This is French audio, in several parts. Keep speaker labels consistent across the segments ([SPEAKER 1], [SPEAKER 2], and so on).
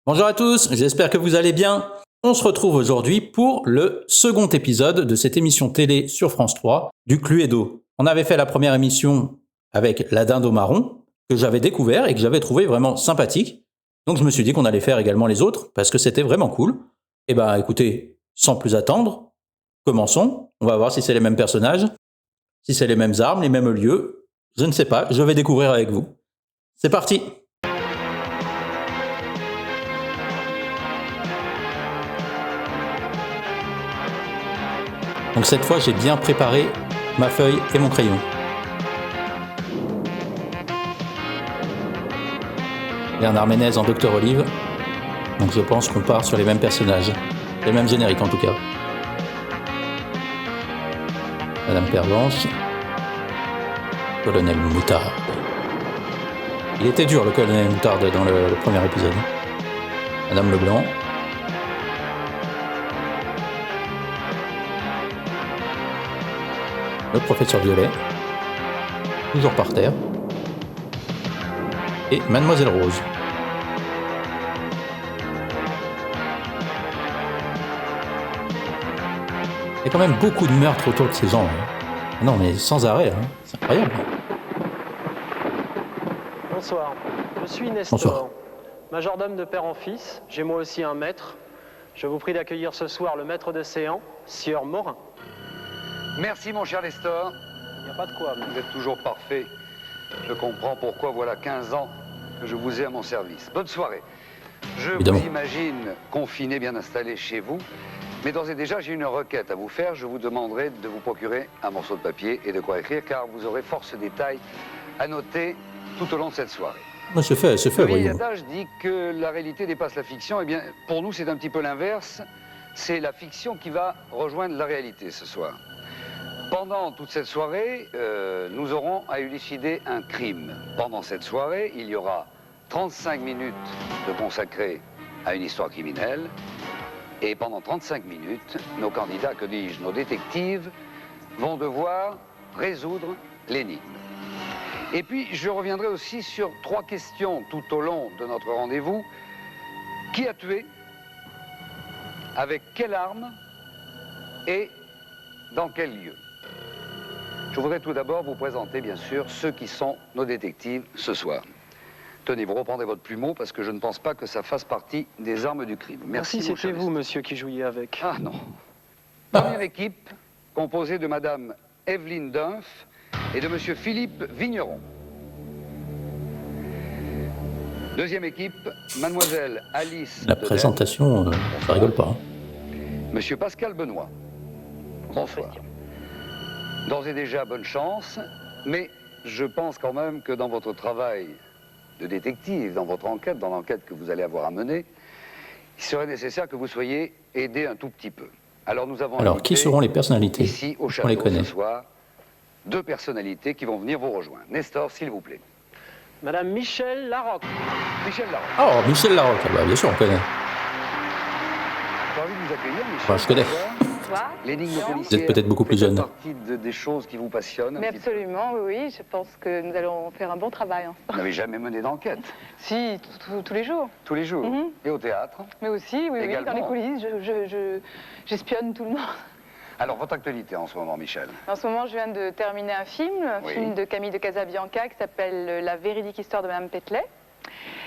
[SPEAKER 1] Bonjour à tous, j'espère que vous allez bien. On se retrouve aujourd'hui pour le second épisode de cette émission télé sur France 3 du Cluedo. On avait fait la première émission avec la dinde au marron, que j'avais découvert et que j'avais trouvé vraiment sympathique. Donc je me suis dit qu'on allait faire également les autres, parce que c'était vraiment cool. Et ben écoutez, sans plus attendre, commençons. On va voir si c'est les mêmes personnages, si c'est les mêmes armes, les mêmes lieux. Je ne sais pas, je vais découvrir avec vous. C'est parti! Donc cette fois, j'ai bien préparé ma feuille et mon crayon. Bernard Ménez en Docteur Olive. Donc je pense qu'on part sur les mêmes personnages. Les mêmes génériques en tout cas. Madame Pervenche. Colonel Moutarde. Il était dur le Colonel Moutarde dans le premier épisode. Madame Leblanc. Le professeur Violet, toujours par terre, et Mademoiselle Rose. Il y a quand même beaucoup de meurtres autour de ces gens. Hein. Non mais sans arrêt, hein. C'est incroyable.
[SPEAKER 2] Bonsoir, je suis Nestor,
[SPEAKER 1] Bonsoir.
[SPEAKER 2] majordome de père en fils. J'ai moi aussi un maître. Je vous prie d'accueillir ce soir le maître de séant, Sieur Morin.
[SPEAKER 3] Merci mon cher Nestor.
[SPEAKER 2] Il n'y a pas de quoi.
[SPEAKER 3] Vous êtes toujours parfait. Je comprends pourquoi voilà 15 ans que je vous ai à mon service. Bonne soirée. Je
[SPEAKER 1] Évidemment.
[SPEAKER 3] vous imagine confiné, bien installé chez vous. Mais d'ores et déjà, j'ai une requête à vous faire. Je vous demanderai de vous procurer un morceau de papier et de quoi écrire, car vous aurez force détails à noter tout au long de cette soirée.
[SPEAKER 1] C'est fait,
[SPEAKER 3] Le vieil
[SPEAKER 1] voyons.
[SPEAKER 3] adage dit que la réalité dépasse la fiction. Eh bien, pour nous, c'est un petit peu l'inverse. C'est la fiction qui va rejoindre la réalité ce soir. Pendant toute cette soirée, nous aurons à élucider un crime. Pendant cette soirée, il y aura 35 minutes de consacrées à une histoire criminelle. Et pendant 35 minutes, nos candidats, que dis-je, nos détectives, vont devoir résoudre l'énigme. Et puis, je reviendrai aussi sur 3 questions tout au long de notre rendez-vous. Qui a tué? Avec quelle arme? Et dans quel lieu? Je voudrais tout d'abord vous présenter, bien sûr, ceux qui sont nos détectives ce soir. Tenez, vous reprendrez votre plumeau parce que je ne pense pas que ça fasse partie des armes du crime. Merci, mon
[SPEAKER 2] c'était
[SPEAKER 3] cher
[SPEAKER 2] vous,
[SPEAKER 3] Nestor.
[SPEAKER 2] monsieur, qui jouiez avec.
[SPEAKER 3] Ah non. Première équipe, composée de Madame Evelyne Dunph et de Monsieur Philippe Vigneron. Deuxième équipe, Mademoiselle Alice
[SPEAKER 1] La
[SPEAKER 3] Dedel,
[SPEAKER 1] présentation, ça rigole pas. Hein.
[SPEAKER 3] Monsieur Pascal Benoît. Bonsoir. D'ores et déjà, bonne chance, mais je pense quand même que dans votre travail de détective, dans votre enquête, dans l'enquête que vous allez avoir à mener, il serait nécessaire que vous soyez aidé un tout petit peu. Alors nous avons
[SPEAKER 1] Alors,
[SPEAKER 3] invité
[SPEAKER 1] qui seront les personnalités?
[SPEAKER 3] ici au
[SPEAKER 1] On
[SPEAKER 3] château
[SPEAKER 1] les connaît.
[SPEAKER 3] ce soir 2 personnalités qui vont venir vous rejoindre. Nestor, s'il vous plaît.
[SPEAKER 2] Madame Michel Larocque.
[SPEAKER 3] Michel Larocque.
[SPEAKER 1] Oh, Michel Larocque, ah bah, bien sûr, on connaît.
[SPEAKER 3] J'ai envie de vous accueillir, Michel.
[SPEAKER 1] Enfin, je connais.
[SPEAKER 4] Bonsoir.
[SPEAKER 3] L'énigme
[SPEAKER 4] Vous êtes
[SPEAKER 3] policière
[SPEAKER 1] peut-être beaucoup plus
[SPEAKER 3] fait
[SPEAKER 1] jeune.
[SPEAKER 3] partie des choses qui vous passionnent. un
[SPEAKER 4] Mais
[SPEAKER 3] petit peu.
[SPEAKER 4] absolument, oui, je pense que nous allons faire un bon travail ensemble.
[SPEAKER 3] Vous n'avez jamais mené d'enquête.
[SPEAKER 4] Si, tous les jours.
[SPEAKER 3] Tous les jours.
[SPEAKER 4] Mhm.
[SPEAKER 3] Et au théâtre.
[SPEAKER 4] Mais aussi, oui,
[SPEAKER 3] Également.
[SPEAKER 4] dans les coulisses, j'espionne tout le monde.
[SPEAKER 3] Alors, votre actualité en ce moment, Michel?
[SPEAKER 4] En ce moment, je viens de terminer un
[SPEAKER 3] Oui.
[SPEAKER 4] film de Camille de Casabianca qui s'appelle La véridique histoire de Madame Pételet.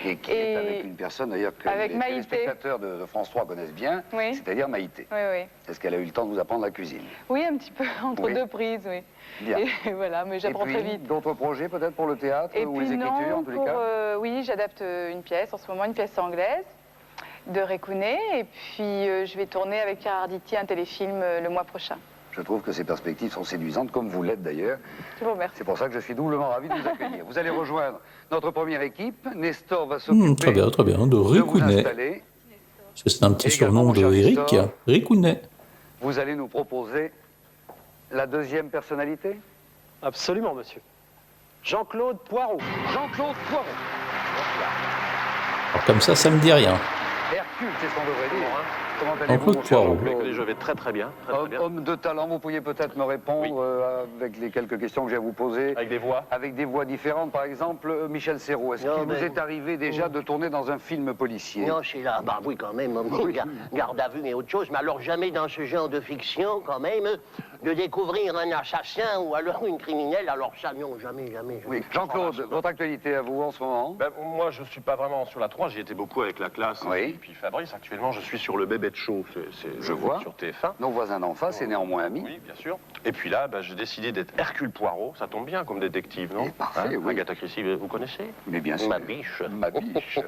[SPEAKER 3] Et qui est avec une personne d'ailleurs que
[SPEAKER 4] avec
[SPEAKER 3] les
[SPEAKER 4] Maïté.
[SPEAKER 3] téléspectateurs de France 3 connaissent bien,
[SPEAKER 4] Oui.
[SPEAKER 3] c'est-à-dire Maïté.
[SPEAKER 4] Oui, oui.
[SPEAKER 3] Est-ce qu'elle a eu le temps de vous apprendre la cuisine?
[SPEAKER 4] Oui, un petit peu, entre
[SPEAKER 3] Oui.
[SPEAKER 4] 2 prises, oui.
[SPEAKER 3] Bien.
[SPEAKER 4] Et voilà, mais
[SPEAKER 3] Et
[SPEAKER 4] j'apprends
[SPEAKER 3] puis,
[SPEAKER 4] très vite.
[SPEAKER 3] d'autres projets peut-être pour le théâtre
[SPEAKER 4] Et
[SPEAKER 3] ou
[SPEAKER 4] puis
[SPEAKER 3] les écritures en
[SPEAKER 4] non,
[SPEAKER 3] tous les cas?
[SPEAKER 4] oui, j'adapte une pièce, en ce moment une pièce anglaise de Récounet. Et puis je vais tourner avec Pierre Arditi un téléfilm le mois prochain.
[SPEAKER 3] Je trouve que ces perspectives sont séduisantes, comme vous l'êtes d'ailleurs.
[SPEAKER 4] Je vous remercie.
[SPEAKER 3] C'est pour ça que je suis doublement ravi de vous accueillir. Vous allez rejoindre notre première équipe. Nestor va s'occuper
[SPEAKER 1] Très bien, de
[SPEAKER 3] de vous
[SPEAKER 1] Ricounet.
[SPEAKER 3] installer.
[SPEAKER 1] Parce que c'est un petit
[SPEAKER 3] Et également,
[SPEAKER 1] surnom
[SPEAKER 3] mon
[SPEAKER 1] de
[SPEAKER 3] cher
[SPEAKER 1] Eric.
[SPEAKER 3] Nestor.
[SPEAKER 1] Ricounet.
[SPEAKER 3] Vous allez nous proposer la deuxième personnalité?
[SPEAKER 2] Absolument, monsieur. Jean-Claude Poirot.
[SPEAKER 3] Jean-Claude Poirot.
[SPEAKER 1] Alors comme ça me dit rien.
[SPEAKER 3] Hercule, c'est ce qu'on devrait dire. Comment allez-vous,
[SPEAKER 1] Jean-Claude
[SPEAKER 3] mon cher
[SPEAKER 1] Poirot.
[SPEAKER 3] Jean-Claude?
[SPEAKER 5] Écoutez, je vais très très bien. Très, très bien.
[SPEAKER 3] Homme de talent, vous pourriez peut-être me répondre avec les quelques questions que j'ai à vous poser.
[SPEAKER 5] Avec des voix.
[SPEAKER 3] Avec des voix différentes, par exemple, Michel Serrault, est-ce
[SPEAKER 6] Non,
[SPEAKER 3] qu'il vous
[SPEAKER 6] mais-
[SPEAKER 3] est arrivé déjà de tourner dans un film policier?
[SPEAKER 6] Non, c'est là, bah oui, quand même, garde à vue et autre chose, mais alors jamais dans ce genre de fiction, quand même, de découvrir un assassin ou alors une criminelle, alors ça, non, jamais.
[SPEAKER 3] Oui. Jean-Claude, votre actualité à vous en ce moment?
[SPEAKER 5] Ben, moi, je suis pas vraiment sur la 3, j'y étais beaucoup avec la classe
[SPEAKER 3] Oui.
[SPEAKER 5] et puis Fabrice. Actuellement, je suis sur le Bébé de Show,
[SPEAKER 3] Je vois.
[SPEAKER 5] sur TF1.
[SPEAKER 3] Nos voisins d'en face et néanmoins amis.
[SPEAKER 5] Oui, bien sûr. Et puis là, ben, j'ai décidé d'être Hercule Poirot. Ça tombe bien comme détective, non?
[SPEAKER 3] Eh, parfait, oui.
[SPEAKER 5] Agatha Christie, vous connaissez?
[SPEAKER 3] Mais bien sûr.
[SPEAKER 5] Ma biche.
[SPEAKER 3] Ma biche.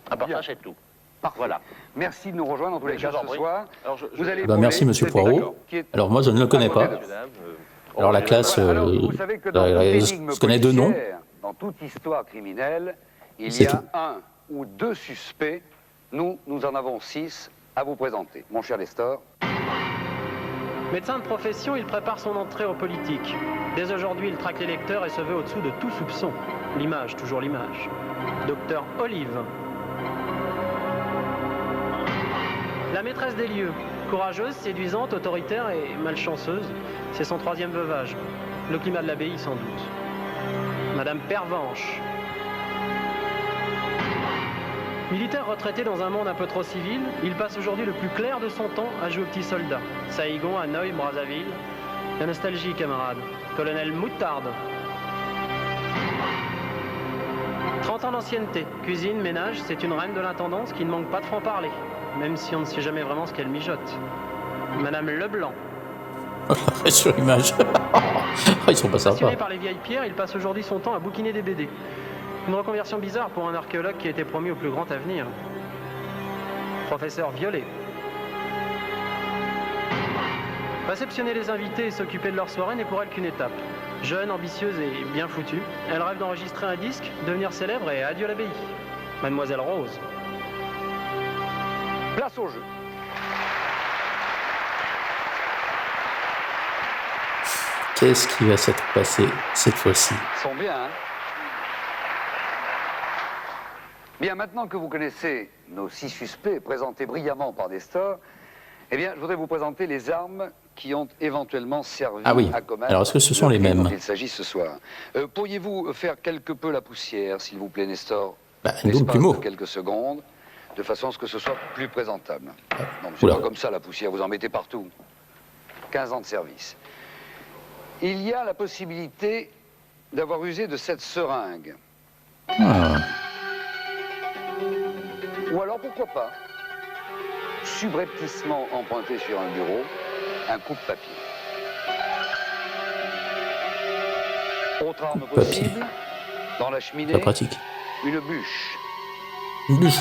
[SPEAKER 6] À part
[SPEAKER 3] Bien.
[SPEAKER 6] ça, c'est tout.
[SPEAKER 3] Parfait.
[SPEAKER 5] Voilà.
[SPEAKER 3] Merci de nous rejoindre en tous les
[SPEAKER 5] Je
[SPEAKER 3] cas
[SPEAKER 5] vous en
[SPEAKER 3] ce
[SPEAKER 5] prie.
[SPEAKER 3] soir.
[SPEAKER 5] Alors,
[SPEAKER 3] Vous allez
[SPEAKER 1] Bah, merci,
[SPEAKER 3] épauler
[SPEAKER 1] monsieur
[SPEAKER 3] cet
[SPEAKER 1] Poirot.
[SPEAKER 3] école qui est-
[SPEAKER 1] Alors moi, je ne le connais pas.
[SPEAKER 5] Messieurs, dames,
[SPEAKER 1] Alors la classe,
[SPEAKER 3] Voilà, alors, vous savez que dans toute énigme
[SPEAKER 1] je connais deux noms.
[SPEAKER 3] policière, dans toute histoire criminelle, il
[SPEAKER 1] C'est
[SPEAKER 3] y a
[SPEAKER 1] tout.
[SPEAKER 3] un ou deux suspects. Nous en avons 6 à vous présenter. Mon cher Nestor.
[SPEAKER 2] Médecin de profession, il prépare son entrée en politique. Dès aujourd'hui, il traque les lecteurs et se veut au-dessous de tout soupçon. L'image, toujours l'image. Docteur Olive. La maîtresse des lieux. Courageuse, séduisante, autoritaire et malchanceuse. C'est son 3e veuvage. Le climat de l'abbaye, sans doute. Madame Pervenche. Militaire retraité dans un monde un peu trop civil, il passe aujourd'hui le plus clair de son temps à jouer au petit soldat. Saïgon, Hanoï, Brazzaville. La nostalgie, camarade. Colonel Moutarde. 30 ans d'ancienneté. Cuisine, ménage, c'est une reine de l'intendance qui ne manque pas de franc-parler. Même si on ne sait jamais vraiment ce qu'elle mijote. Madame Leblanc.
[SPEAKER 1] Sur image. Ils sont pas
[SPEAKER 2] Passionné
[SPEAKER 1] sympas.
[SPEAKER 2] par les vieilles pierres, il passe aujourd'hui son temps à bouquiner des BD. Une reconversion bizarre pour un archéologue qui était promis au plus grand avenir. Professeur Violet. Réceptionner les invités et s'occuper de leur soirée n'est pour elle qu'une étape. Jeune, ambitieuse et bien foutue, elle rêve d'enregistrer un disque, devenir célèbre et adieu l'abbaye. Mademoiselle Rose.
[SPEAKER 3] Place au jeu.
[SPEAKER 1] Qu'est-ce qui va s'être passé cette fois-ci?
[SPEAKER 3] Ils sont bien, hein? Bien, maintenant que vous connaissez nos 6 suspects présentés brillamment par Nestor, eh bien, je voudrais vous présenter les armes qui ont éventuellement servi
[SPEAKER 1] Ah oui.
[SPEAKER 3] à commettre
[SPEAKER 1] Alors, est-ce que ce sont
[SPEAKER 3] le
[SPEAKER 1] les
[SPEAKER 3] crime
[SPEAKER 1] mêmes?
[SPEAKER 3] dont il s'agit ce soir. Pourriez-vous faire quelque peu la poussière, s'il vous plaît, Nestor?
[SPEAKER 1] Bah, une double
[SPEAKER 3] L'espace
[SPEAKER 1] plumeau.
[SPEAKER 3] de quelques secondes, de façon à ce que ce soit plus présentable. Non, mais c'est
[SPEAKER 1] Oula.
[SPEAKER 3] pas comme ça, la poussière, vous en mettez partout. 15 ans de service. Il y a la possibilité d'avoir usé de cette seringue.
[SPEAKER 1] Ah.
[SPEAKER 3] Ou alors, pourquoi pas, subrepticement emprunté sur un bureau, un coupe-papier. Autre arme
[SPEAKER 1] Coupe-papier.
[SPEAKER 3] possible, dans la cheminée,
[SPEAKER 1] Pas pratique.
[SPEAKER 3] une bûche.
[SPEAKER 1] Une bûche.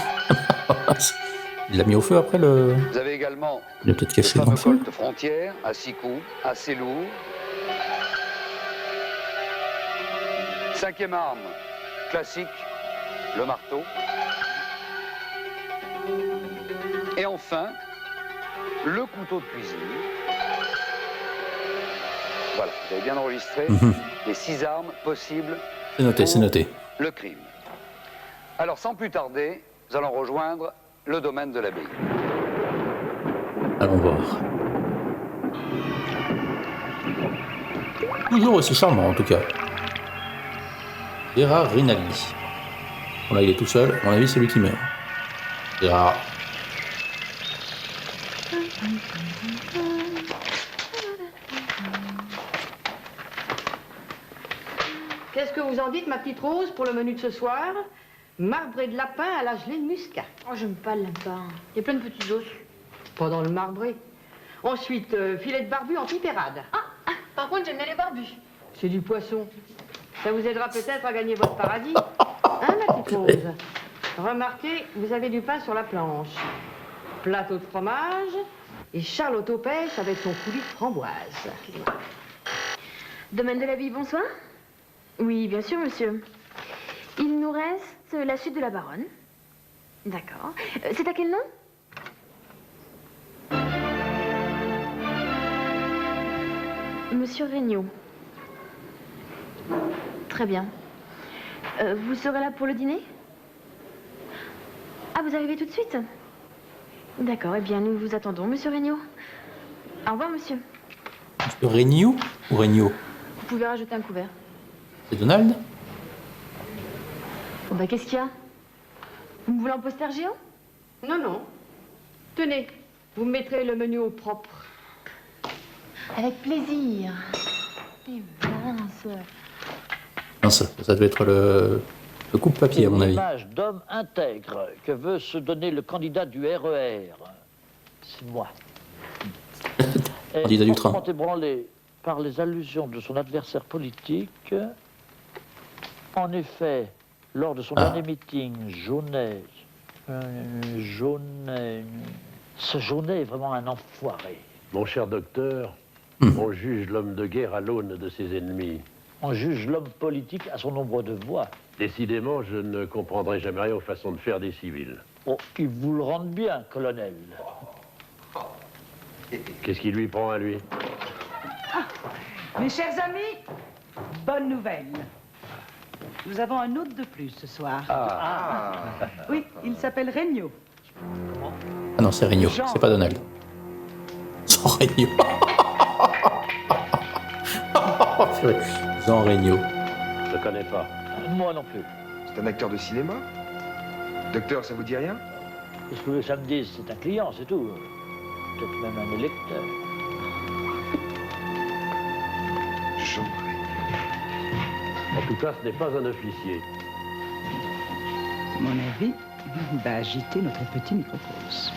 [SPEAKER 1] Il l'a mis au feu après le.
[SPEAKER 3] Vous avez également
[SPEAKER 1] Il a peut-être
[SPEAKER 3] le
[SPEAKER 1] caché dans
[SPEAKER 3] fameux
[SPEAKER 1] le feu.
[SPEAKER 3] colt frontière, à 6 coups, assez lourd. 5e arme, classique, le marteau. Et enfin, le couteau de cuisine. Voilà, vous avez bien enregistré les 6 armes possibles
[SPEAKER 1] C'est noté, c'est noté.
[SPEAKER 3] le crime. Alors, sans plus tarder, nous allons rejoindre le domaine de l'abbaye.
[SPEAKER 1] Allons voir. Toujours aussi charmant en tout cas. Gérard Rinaldi. Bon là il est tout seul, à mon avis c'est lui qui meurt. Gérard.
[SPEAKER 7] Qu'est-ce que vous en dites, ma petite Rose, pour le menu de ce soir? Marbré de lapin à la gelée de muscat.
[SPEAKER 8] Oh, j'aime pas le lapin. Il y a plein de petits os.
[SPEAKER 7] Pas dans le marbré. Ensuite, filet de barbu en pipérade.
[SPEAKER 8] Ah, par contre, j'aime bien les barbus.
[SPEAKER 7] C'est du poisson. Ça vous aidera peut-être à gagner votre paradis. Hein, ma petite Rose? Remarquez, vous avez du pain sur la planche. Plateau de fromage et Charlotte aux pêches avec son coulis de framboise.
[SPEAKER 8] Domaine de la vie, bonsoir. Oui, bien sûr, monsieur. Il nous reste la suite de la baronne. D'accord. C'est à quel nom? Monsieur Regnault. Très bien. Vous serez là pour le dîner? Ah, vous arrivez tout de suite? D'accord, eh bien, nous vous attendons, monsieur Regnault. Au revoir, monsieur.
[SPEAKER 1] Monsieur Regnault ou Regnault?
[SPEAKER 8] Vous pouvez rajouter un couvert.
[SPEAKER 1] C'est Donald?
[SPEAKER 8] Bon, bah, qu'est-ce qu'il y a? Vous me voulez en poster géant?
[SPEAKER 7] Non, non. Tenez, vous me mettrez le menu au propre.
[SPEAKER 8] Avec plaisir. Et mince.
[SPEAKER 1] Non, ça devait être le coupe-papier, à mon avis.
[SPEAKER 9] L'image d'homme intègre que veut se donner le candidat du RER. C'est moi.
[SPEAKER 1] Candidat du train.
[SPEAKER 9] Fortement ébranlé par les allusions de son adversaire politique, en effet, lors de son dernier meeting, Jaunet, ce Jaunet est vraiment un enfoiré.
[SPEAKER 10] Mon cher docteur, on juge l'homme de guerre à l'aune de ses ennemis.
[SPEAKER 9] On juge l'homme politique à son nombre de voix.
[SPEAKER 10] Décidément, je ne comprendrai jamais rien aux façons de faire des civils.
[SPEAKER 9] Oh, ils vous le rendent bien, colonel.
[SPEAKER 10] Qu'est-ce qui lui prend à lui?
[SPEAKER 11] Mes chers amis, bonne nouvelle. Nous avons un hôte de plus ce soir. Oui, il s'appelle Regnault.
[SPEAKER 1] Ah non, c'est Regnault, c'est pas Donald. Jean Regnault. Jean Regnault.
[SPEAKER 10] Je ne connais pas.
[SPEAKER 9] Moi non plus.
[SPEAKER 12] C'est un acteur de cinéma? Docteur, ça vous dit rien?
[SPEAKER 9] Qu'est-ce que vous voulez que ça me dise? C'est un client, c'est tout. Peut-être même un électeur.
[SPEAKER 12] Jean.
[SPEAKER 10] En tout cas, ce n'est pas un officier.
[SPEAKER 11] Mon avis, il va agiter notre petit microcosme.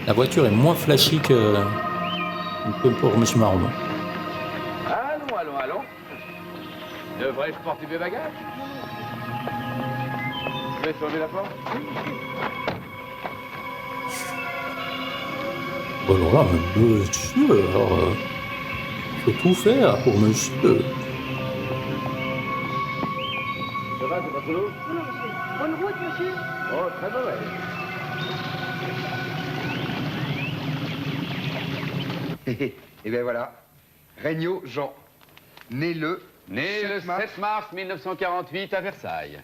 [SPEAKER 1] La voiture est moins flashy que pour M. Marron.
[SPEAKER 13] Allons. Devrais-je porter mes bagages? Je vais fermer la porte.
[SPEAKER 1] Bon, alors là, monsieur, alors, faut tout faire pour monsieur.
[SPEAKER 13] Ça va, c'est pas trop lourd?
[SPEAKER 7] Non, monsieur. Bonne route, monsieur.
[SPEAKER 13] Oh, très mauvais.
[SPEAKER 12] Et bien voilà, Regnault Jean, né le
[SPEAKER 13] 7 mars 1948 à Versailles.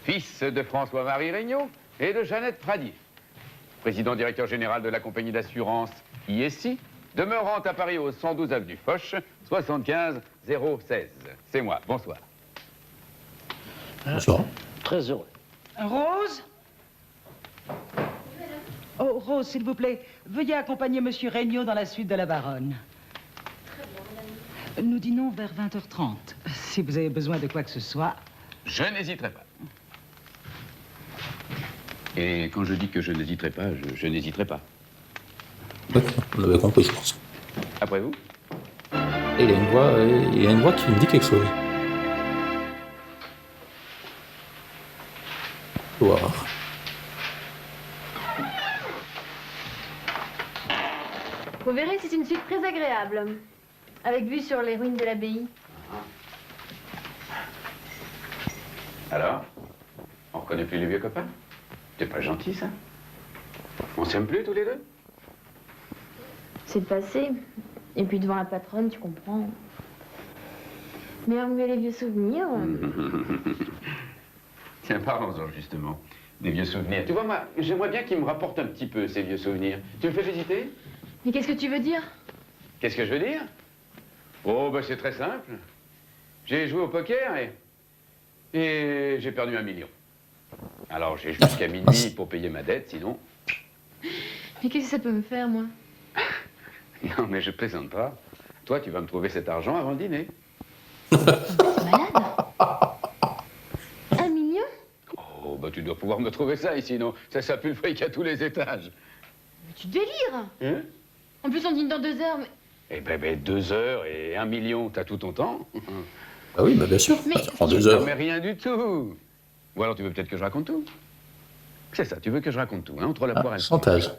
[SPEAKER 13] Fils de François-Marie Regnault et de Jeannette Pradier. Président directeur général de la compagnie d'assurance ISI, demeurant à Paris au 112 avenue Foch, 75 016. C'est moi, bonsoir.
[SPEAKER 1] Bonsoir.
[SPEAKER 9] Très heureux.
[SPEAKER 11] Rose? Oh, Rose, s'il vous plaît, veuillez accompagner Monsieur Regnault dans la suite de la Baronne. Nous dînons vers 20h30. Si vous avez besoin de quoi que ce soit...
[SPEAKER 13] Je n'hésiterai pas. Et quand je dis que je n'hésiterai pas, je n'hésiterai pas.
[SPEAKER 1] On l'avait compris, je pense.
[SPEAKER 13] Après vous?
[SPEAKER 1] Et il a une voix qui me dit quelque chose. Voir.
[SPEAKER 8] Vous verrez, c'est une suite très agréable. Avec vue sur les ruines de l'abbaye.
[SPEAKER 13] Alors? On reconnaît plus les vieux copains? C'est pas gentil, ça? On s'aime plus, tous les deux?
[SPEAKER 8] C'est le passé. Et puis devant la patronne, tu comprends. Mais on met les vieux souvenirs.
[SPEAKER 13] Tiens, parlons-en, justement. Des vieux souvenirs. Tu vois, moi, j'aimerais bien qu'ils me rapportent un petit peu, ces vieux souvenirs. Tu me fais visiter?
[SPEAKER 8] Mais qu'est-ce que tu veux dire?
[SPEAKER 13] Qu'est-ce que je veux dire? Oh, ben c'est très simple. J'ai joué au poker et j'ai perdu 1 million. Alors j'ai jusqu'à minuit pour payer ma dette, sinon...
[SPEAKER 8] Mais qu'est-ce que ça peut me faire, moi?
[SPEAKER 13] Non, mais je plaisante pas. Toi, tu vas me trouver cet argent avant le dîner.
[SPEAKER 8] T'es malade? 1 million?
[SPEAKER 13] Oh, bah tu dois pouvoir me trouver ça ici, non? Ça pue le fric à tous les étages.
[SPEAKER 8] Mais tu délires!
[SPEAKER 13] Hein?
[SPEAKER 8] En plus, on dîne dans 2 heures, mais...
[SPEAKER 13] Eh ben 2 heures et 1 million, t'as tout ton temps.
[SPEAKER 1] Ah oui, bah bien sûr,
[SPEAKER 8] Mais-
[SPEAKER 1] ça prend 2 heures.
[SPEAKER 13] Non, mais rien du tout. Ou alors tu veux peut-être que je raconte tout? C'est ça, tu veux que je raconte tout, hein, entre la poire et le
[SPEAKER 1] Chantage.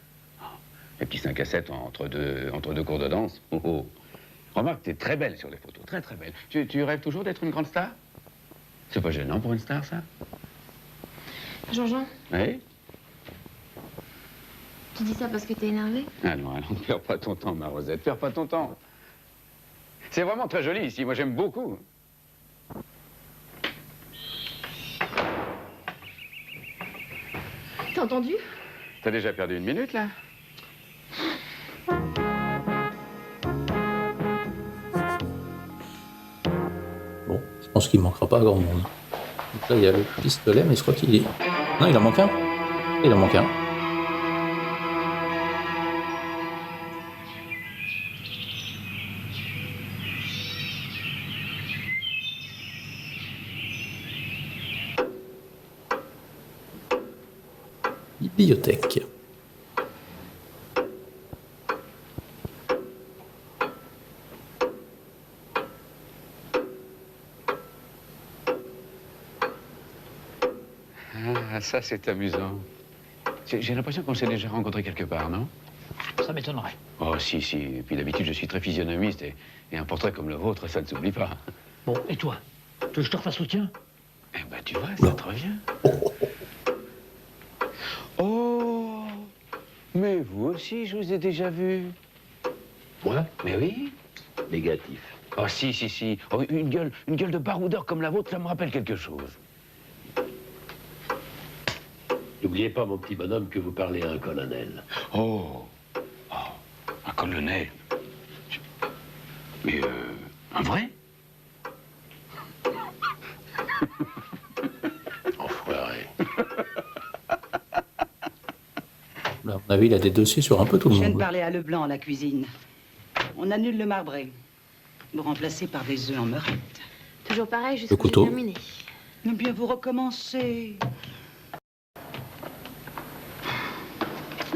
[SPEAKER 13] Les petits 5 à 7 entre deux cours de danse. Oh, oh. Remarque, t'es très belle sur les photos, très très belle. Tu rêves toujours d'être une grande star? C'est pas gênant pour une star, ça?
[SPEAKER 8] Jean-Jean,
[SPEAKER 13] Oui?
[SPEAKER 8] tu dis ça parce que t'es énervé?
[SPEAKER 13] Allons, allons, ne perds pas ton temps, ma Rosette, perds pas ton temps. C'est vraiment très joli ici, moi j'aime beaucoup.
[SPEAKER 8] T'as entendu?
[SPEAKER 13] T'as déjà perdu 1 minute, là?
[SPEAKER 1] Bon, je pense qu'il manquera pas à grand monde. Donc là, il y a le pistolet, mais je crois qu'il est... Non, il en manque un. Il en manque un. Bibliothèque.
[SPEAKER 13] Ah, ça c'est amusant. J'ai l'impression qu'on s'est déjà rencontrés quelque part, non?
[SPEAKER 9] Ça m'étonnerait.
[SPEAKER 13] Oh, si, si. Et puis d'habitude, je suis très physionomiste et un portrait comme le vôtre, ça ne s'oublie pas.
[SPEAKER 9] Bon, et toi? Tu veux que je te refasse soutien?
[SPEAKER 13] Eh ben, tu vois, ça te revient. Oh! Mais vous aussi, je vous ai déjà vu.
[SPEAKER 10] Moi?
[SPEAKER 13] Mais oui.
[SPEAKER 10] Négatif.
[SPEAKER 13] Oh, si, si, si. Oh, une gueule de baroudeur comme la vôtre, ça me rappelle quelque chose.
[SPEAKER 10] N'oubliez pas, mon petit bonhomme, que vous parlez à un colonel.
[SPEAKER 13] Oh! Oh, un colonel. Mais, un vrai?
[SPEAKER 10] Enfoiré.
[SPEAKER 1] Là, à mon avis, il a des dossiers sur un peu tout le
[SPEAKER 11] Je viens de
[SPEAKER 1] monde.
[SPEAKER 11] parler à Leblanc à la cuisine. On annule le marbré. Vous remplacez par des œufs en meurette.
[SPEAKER 8] Toujours pareil, jusqu'à
[SPEAKER 1] couteau.
[SPEAKER 8] terminé.
[SPEAKER 11] Eh bien, vous recommencez.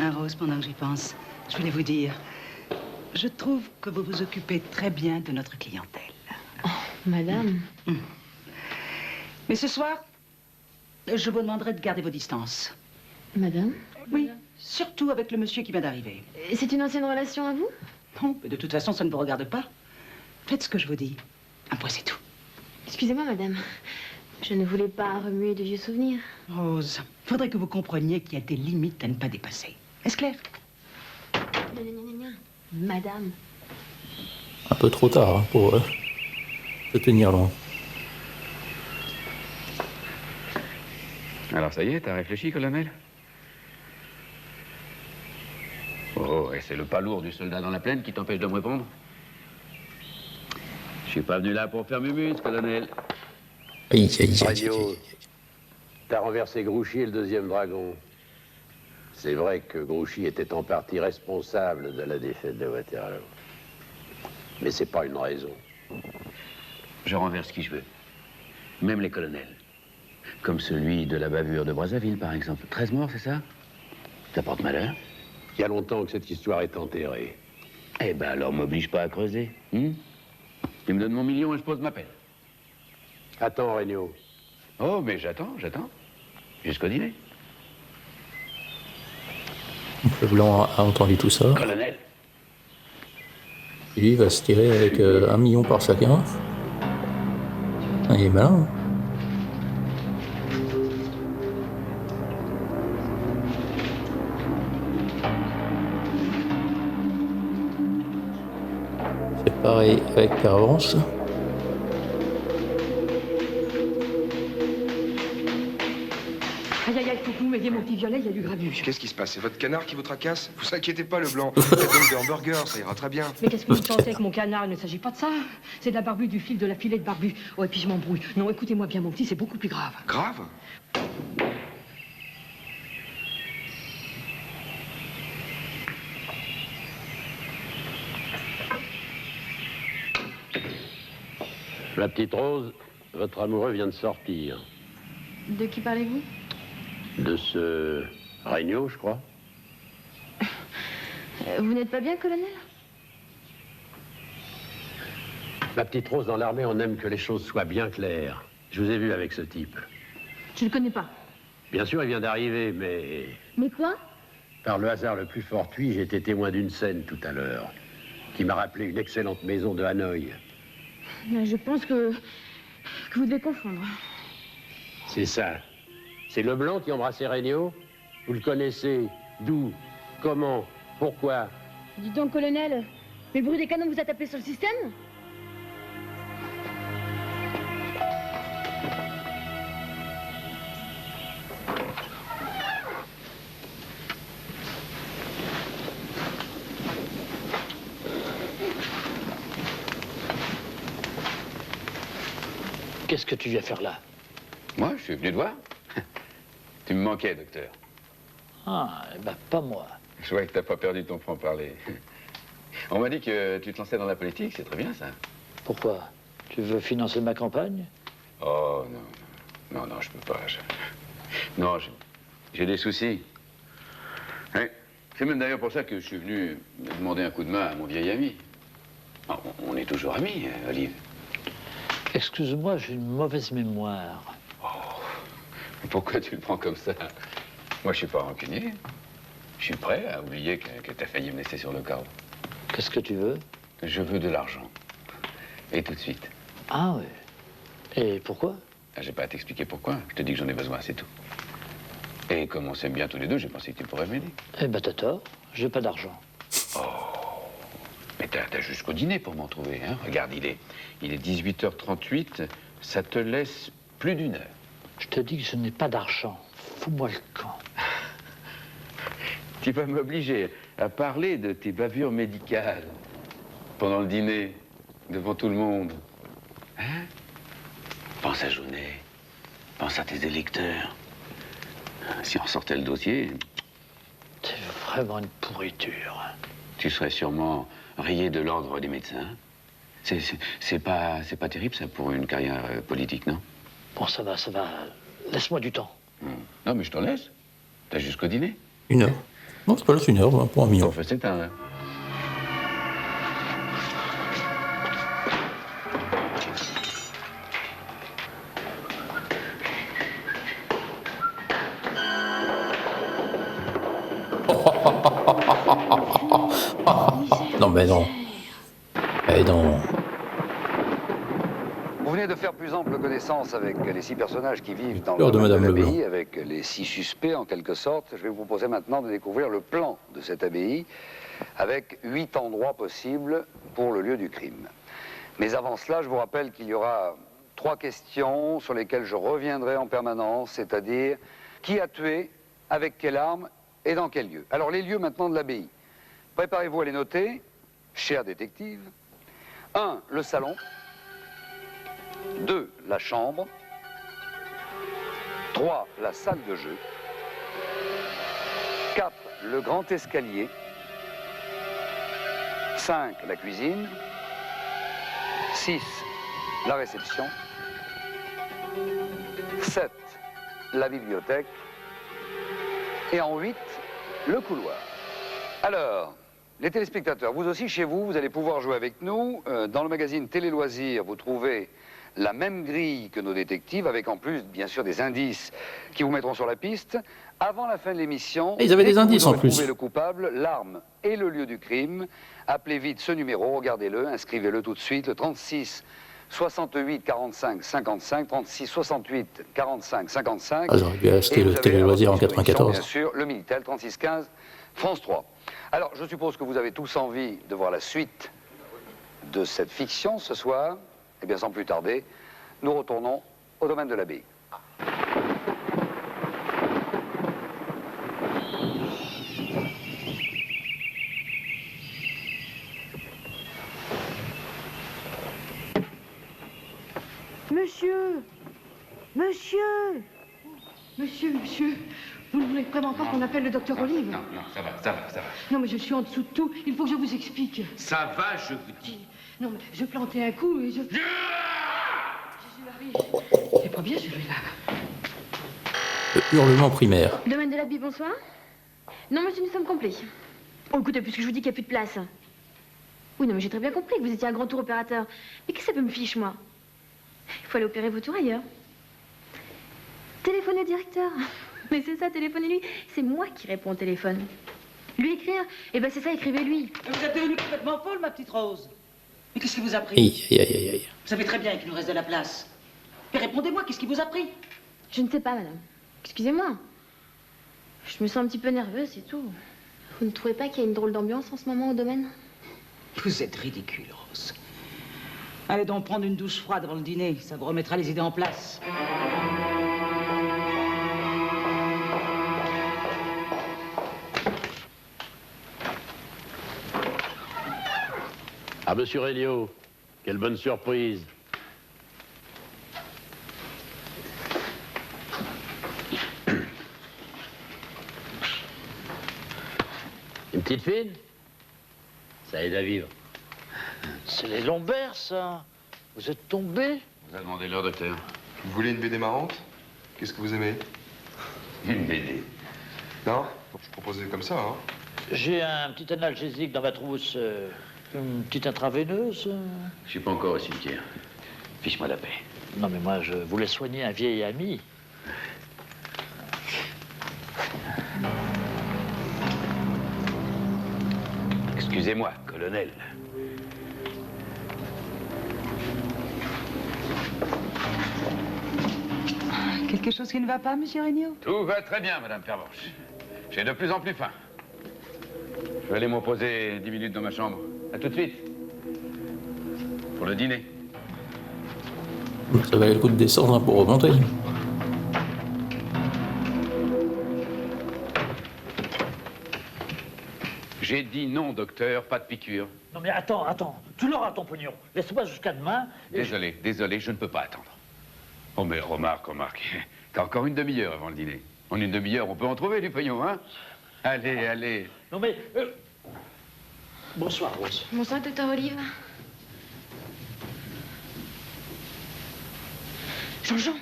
[SPEAKER 11] Ah, Rose, pendant que j'y pense, je voulais vous dire, je trouve que vous vous occupez très bien de notre clientèle.
[SPEAKER 8] Madame.
[SPEAKER 11] Mais ce soir, je vous demanderai de garder vos distances.
[SPEAKER 8] Madame?
[SPEAKER 11] Oui, surtout avec le monsieur qui vient d'arriver.
[SPEAKER 8] C'est une ancienne relation à vous?
[SPEAKER 11] Non, mais de toute façon, ça ne vous regarde pas. Faites ce que je vous dis. Un point, c'est tout.
[SPEAKER 8] Excusez-moi, madame. Je ne voulais pas remuer de vieux souvenirs.
[SPEAKER 11] Rose, faudrait que vous compreniez qu'il y a des limites à ne pas dépasser. Est-ce clair?
[SPEAKER 8] Madame.
[SPEAKER 1] Un peu trop tard hein, pour se tenir loin.
[SPEAKER 13] Alors ça y est, t'as réfléchi, colonel? Oh, et c'est le pas lourd du soldat dans la plaine qui t'empêche de me répondre? Je suis pas venu là pour faire mumuse, colonel.
[SPEAKER 1] Aïe, aïe, aïe, aïe,
[SPEAKER 10] Radio,
[SPEAKER 1] aïe.
[SPEAKER 10] t'as renversé Grouchy et le deuxième dragon. C'est vrai que Grouchy était en partie responsable de la défaite de Waterloo. Mais c'est pas une raison.
[SPEAKER 13] Je renverse qui je veux. Même les colonels. Comme celui de la bavure de Brazzaville, par exemple. 13 morts, c'est ça? Ça porte malheur.
[SPEAKER 10] Il y a longtemps que cette histoire est enterrée.
[SPEAKER 13] Eh ben alors, m'oblige pas à creuser. Tu me donnes mon million et je pose ma peine.
[SPEAKER 10] Attends, Regnault.
[SPEAKER 13] Oh, mais j'attends. Jusqu'au dîner.
[SPEAKER 1] Le blanc a entendu tout ça.
[SPEAKER 13] Colonel.
[SPEAKER 1] Et lui, il va se tirer avec 1 million par chacun. Ah, il est malin. C'est pareil avec Pervenche.
[SPEAKER 7] Aïe, aïe, aïe, coucou, mais viens mon petit violet, il y a du grabuge.
[SPEAKER 12] Qu'est-ce qui se passe? C'est votre canard qui vous tracasse? Vous inquiétez pas, Leblanc. Faites donc des hamburgers, ça ira très bien.
[SPEAKER 7] Mais qu'est-ce que vous pensez avec mon canard? Il ne s'agit pas de ça. C'est de la barbu, du fil, de la filet de barbu. Oh, et puis je m'embrouille. Non, écoutez-moi bien, mon petit, c'est beaucoup plus grave.
[SPEAKER 12] Grave?
[SPEAKER 10] La petite Rose, votre amoureux vient de sortir.
[SPEAKER 8] De qui parlez-vous?
[SPEAKER 10] De ce Regnault, je crois.
[SPEAKER 8] Vous n'êtes pas bien, colonel?
[SPEAKER 10] Ma petite Rose, dans l'armée, on aime que les choses soient bien claires. Je vous ai vu avec ce type.
[SPEAKER 8] Je ne connais pas.
[SPEAKER 10] Bien sûr, il vient d'arriver, mais
[SPEAKER 8] Mais quoi?
[SPEAKER 10] par le hasard le plus fortuit, j'ai été témoin d'une scène tout à l'heure qui m'a rappelé une excellente maison de Hanoï.
[SPEAKER 8] Je pense que vous devez confondre.
[SPEAKER 10] C'est ça. C'est Leblanc qui embrassait Regnault? Vous le connaissez? D'où? Comment? Pourquoi?
[SPEAKER 8] Dis donc, colonel, mais le bruit des canons vous a tapé sur le système?
[SPEAKER 9] Qu'est-ce que tu viens faire là?
[SPEAKER 13] Moi, je suis venu te voir. Tu me manquais, docteur.
[SPEAKER 9] Ah, eh ben, pas moi.
[SPEAKER 13] Je vois que t'as pas perdu ton franc-parler. On m'a dit que tu te lançais dans la politique, c'est très bien, ça.
[SPEAKER 9] Pourquoi? Tu veux financer ma campagne?
[SPEAKER 13] Oh, non, je peux pas. Non, j'ai des soucis. Ouais. C'est même d'ailleurs pour ça que je suis venu me demander un coup de main à mon vieil ami. Oh, on est toujours amis, Olive.
[SPEAKER 9] Excuse-moi, j'ai une mauvaise mémoire.
[SPEAKER 13] Oh, pourquoi tu le prends comme ça? Moi, je suis pas rancunier. Je suis prêt à oublier que t'as failli me laisser sur le carreau.
[SPEAKER 9] Qu'est-ce que tu veux?
[SPEAKER 13] Je veux de l'argent. Et tout de suite.
[SPEAKER 9] Ah oui. Et pourquoi?
[SPEAKER 13] J'ai pas à t'expliquer pourquoi. Je te dis que j'en ai besoin, c'est tout. Et comme on s'aime bien tous les deux, j'ai pensé que tu pourrais m'aider.
[SPEAKER 9] Eh ben, t'as tort. J'ai pas d'argent.
[SPEAKER 13] Oh. Mais t'as jusqu'au dîner pour m'en trouver, hein. Regarde, il est 18h38. Ça te laisse plus d'1 heure.
[SPEAKER 9] Je te dis que je n'ai pas d'argent. Fous-moi le camp.
[SPEAKER 13] Tu vas m'obliger à parler de tes bavures médicales pendant le dîner, devant tout le monde. Hein? Pense à Jaunet. Pense à tes électeurs. Si on sortait le dossier...
[SPEAKER 9] C'est vraiment une pourriture.
[SPEAKER 13] Tu serais sûrement rayé de l'ordre des médecins. C'est pas terrible, ça, pour une carrière politique, non?
[SPEAKER 9] Bon, ça va. Laisse-moi du temps.
[SPEAKER 13] Non, mais je t'en laisse. T'as jusqu'au dîner.
[SPEAKER 1] 1 heure. Non, c'est pas là, c'est 1 heure, pour un million.
[SPEAKER 13] Enfin, c'est un...
[SPEAKER 1] Non, mais non. Eh non.
[SPEAKER 3] Vous venez de faire plus ample connaissance avec les 6 personnages qui vivent dans
[SPEAKER 1] Peur de
[SPEAKER 3] le domaine
[SPEAKER 1] Madame
[SPEAKER 3] de l'abbaye,
[SPEAKER 1] Leblanc.
[SPEAKER 3] avec les 6 suspects en quelque sorte. Je vais vous proposer maintenant de découvrir le plan de cette abbaye avec 8 endroits possibles pour le lieu du crime. Mais avant cela, je vous rappelle qu'il y aura 3 questions sur lesquelles je reviendrai en permanence, c'est-à-dire qui a tué, avec quelle arme et dans quel lieu. Alors les lieux maintenant de l'abbaye. Préparez-vous à les noter, chers détectives. 1, le salon. 2, la chambre. 3, la salle de jeu. 4, le grand escalier. 5, la cuisine. 6, la réception. 7, la bibliothèque. Et en 8, le couloir. Alors, les téléspectateurs, vous aussi chez vous, vous allez pouvoir jouer avec nous. Dans le magazine Télé Loisirs, vous trouvez la même grille que nos détectives, avec en plus, bien sûr, des indices qui vous mettront sur la piste. Avant la fin de l'émission,
[SPEAKER 1] Ils avaient des indices en plus.
[SPEAKER 3] Trouvez le coupable, l'arme et le lieu du crime. Appelez vite ce numéro, regardez-le, inscrivez-le tout de suite, le 36 68 45 55, 36 68 45 55.
[SPEAKER 1] Ah, j'aurais dû acheter le Télé Loisirs en 94.
[SPEAKER 3] Bien sûr, le Minitel 36 15 France 3. Alors, je suppose que vous avez tous envie de voir la suite de cette fiction ce soir. Eh bien, sans plus tarder, nous retournons au domaine de l'abbaye.
[SPEAKER 7] Monsieur, vous ne voulez vraiment pas qu'on appelle le docteur Olive?
[SPEAKER 13] Non, ça va.
[SPEAKER 7] Non, mais je suis en dessous de tout. Il faut que je vous explique.
[SPEAKER 13] Ça va, je vous dis.
[SPEAKER 7] Non, mais je plantais un coup et je... C'est pas bien celui-là.
[SPEAKER 1] Le hurlement primaire.
[SPEAKER 8] Domaine de l'abbaye, bonsoir. Non, monsieur, nous sommes complets. Oh, écoutez, puisque je vous dis qu'il n'y a plus de place. Oui, non, mais j'ai très bien compris que vous étiez un grand tour opérateur. Mais qu'est-ce que ça peut me fiche, moi? Il faut aller opérer vos tours ailleurs. Téléphonez au directeur. Mais c'est ça, téléphonez-lui. C'est moi qui réponds au téléphone. Lui écrire, eh ben c'est ça, écrivez-lui.
[SPEAKER 11] Vous êtes devenue complètement folle, ma petite Rose. Mais qu'est-ce qui vous a pris?
[SPEAKER 1] Aïe.
[SPEAKER 11] Vous savez très bien qu'il nous reste de la place. Mais répondez-moi, qu'est-ce qui vous a pris?
[SPEAKER 8] Je ne sais pas, madame. Excusez-moi. Je me sens un petit peu nerveuse, c'est tout. Vous ne trouvez pas qu'il y a une drôle d'ambiance en ce moment au domaine?
[SPEAKER 11] Vous êtes ridicule, Rose. Allez donc prendre une douche froide avant le dîner. Ça vous remettra les idées en place.
[SPEAKER 10] Ah, monsieur Regnault, quelle bonne surprise. Une petite fille? Ça aide à vivre.
[SPEAKER 9] C'est les lombaires, ça. Vous êtes tombé?
[SPEAKER 13] Vous a demandé l'heure, docteur.
[SPEAKER 12] Vous voulez une BD marrante? Qu'est-ce que vous aimez?
[SPEAKER 13] Une BD.
[SPEAKER 12] Non? Je proposais comme ça, hein.
[SPEAKER 9] J'ai un petit analgésique dans ma trousse. Une petite intraveineuse.
[SPEAKER 13] Je suis pas encore au cimetière. Fiche-moi la paix.
[SPEAKER 9] Non, mais moi, je voulais soigner un vieil ami.
[SPEAKER 13] Excusez-moi, colonel.
[SPEAKER 11] Quelque chose qui ne va pas, monsieur Regnault?
[SPEAKER 13] Tout va très bien, Madame Pervenche. J'ai de plus en plus faim. Je vais aller me reposer 10 minutes dans ma chambre. À tout de suite. Pour le dîner.
[SPEAKER 1] Ça valait le coup de descendre pour remonter.
[SPEAKER 13] J'ai dit non, docteur, pas de piqûre.
[SPEAKER 9] Non, mais attends. Tu l'auras, ton pognon. Laisse-moi jusqu'à demain.
[SPEAKER 13] Désolé, je ne peux pas attendre. Oh, mais remarque. T'as encore une demi-heure avant le dîner. En une demi-heure, on peut en trouver du pognon, hein? Allez.
[SPEAKER 9] Non, mais... Bonsoir, Rose.
[SPEAKER 8] Bonsoir, docteur Olive. Jean-Jean,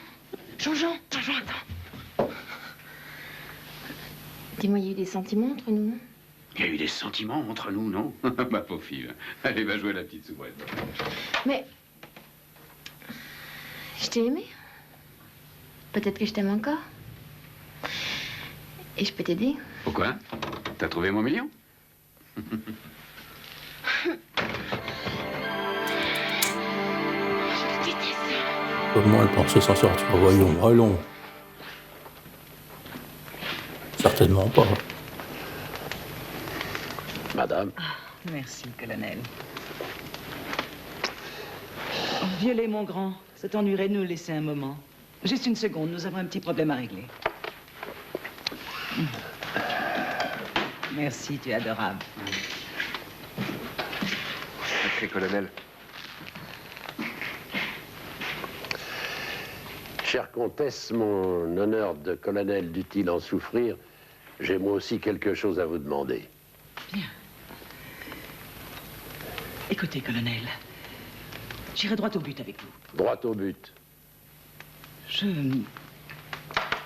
[SPEAKER 8] attends. Dis-moi, il y a eu des sentiments entre nous, non?
[SPEAKER 13] Il y a eu des sentiments entre nous, non? Ma pauvre fille. Allez, va jouer à la petite soubrette.
[SPEAKER 8] Mais... je t'ai aimé. Peut-être que je t'aime encore. Et je peux t'aider.
[SPEAKER 13] Pourquoi? T'as trouvé mon million?
[SPEAKER 1] Comment elle pensait s'en sortir? Voyons, allons. Certainement pas.
[SPEAKER 10] Madame.
[SPEAKER 11] Merci, colonel. Oh, Violet, mon grand, ça t'ennuierait de nous laisser un moment. Juste une seconde, nous avons un petit problème à régler. Merci, tu es adorable.
[SPEAKER 12] Sacré colonel.
[SPEAKER 10] Chère comtesse, mon honneur de colonel dût-il en souffrir, j'ai moi aussi quelque chose à vous demander.
[SPEAKER 11] Bien. Écoutez, colonel, j'irai droit au but avec vous.
[SPEAKER 10] Droit au but.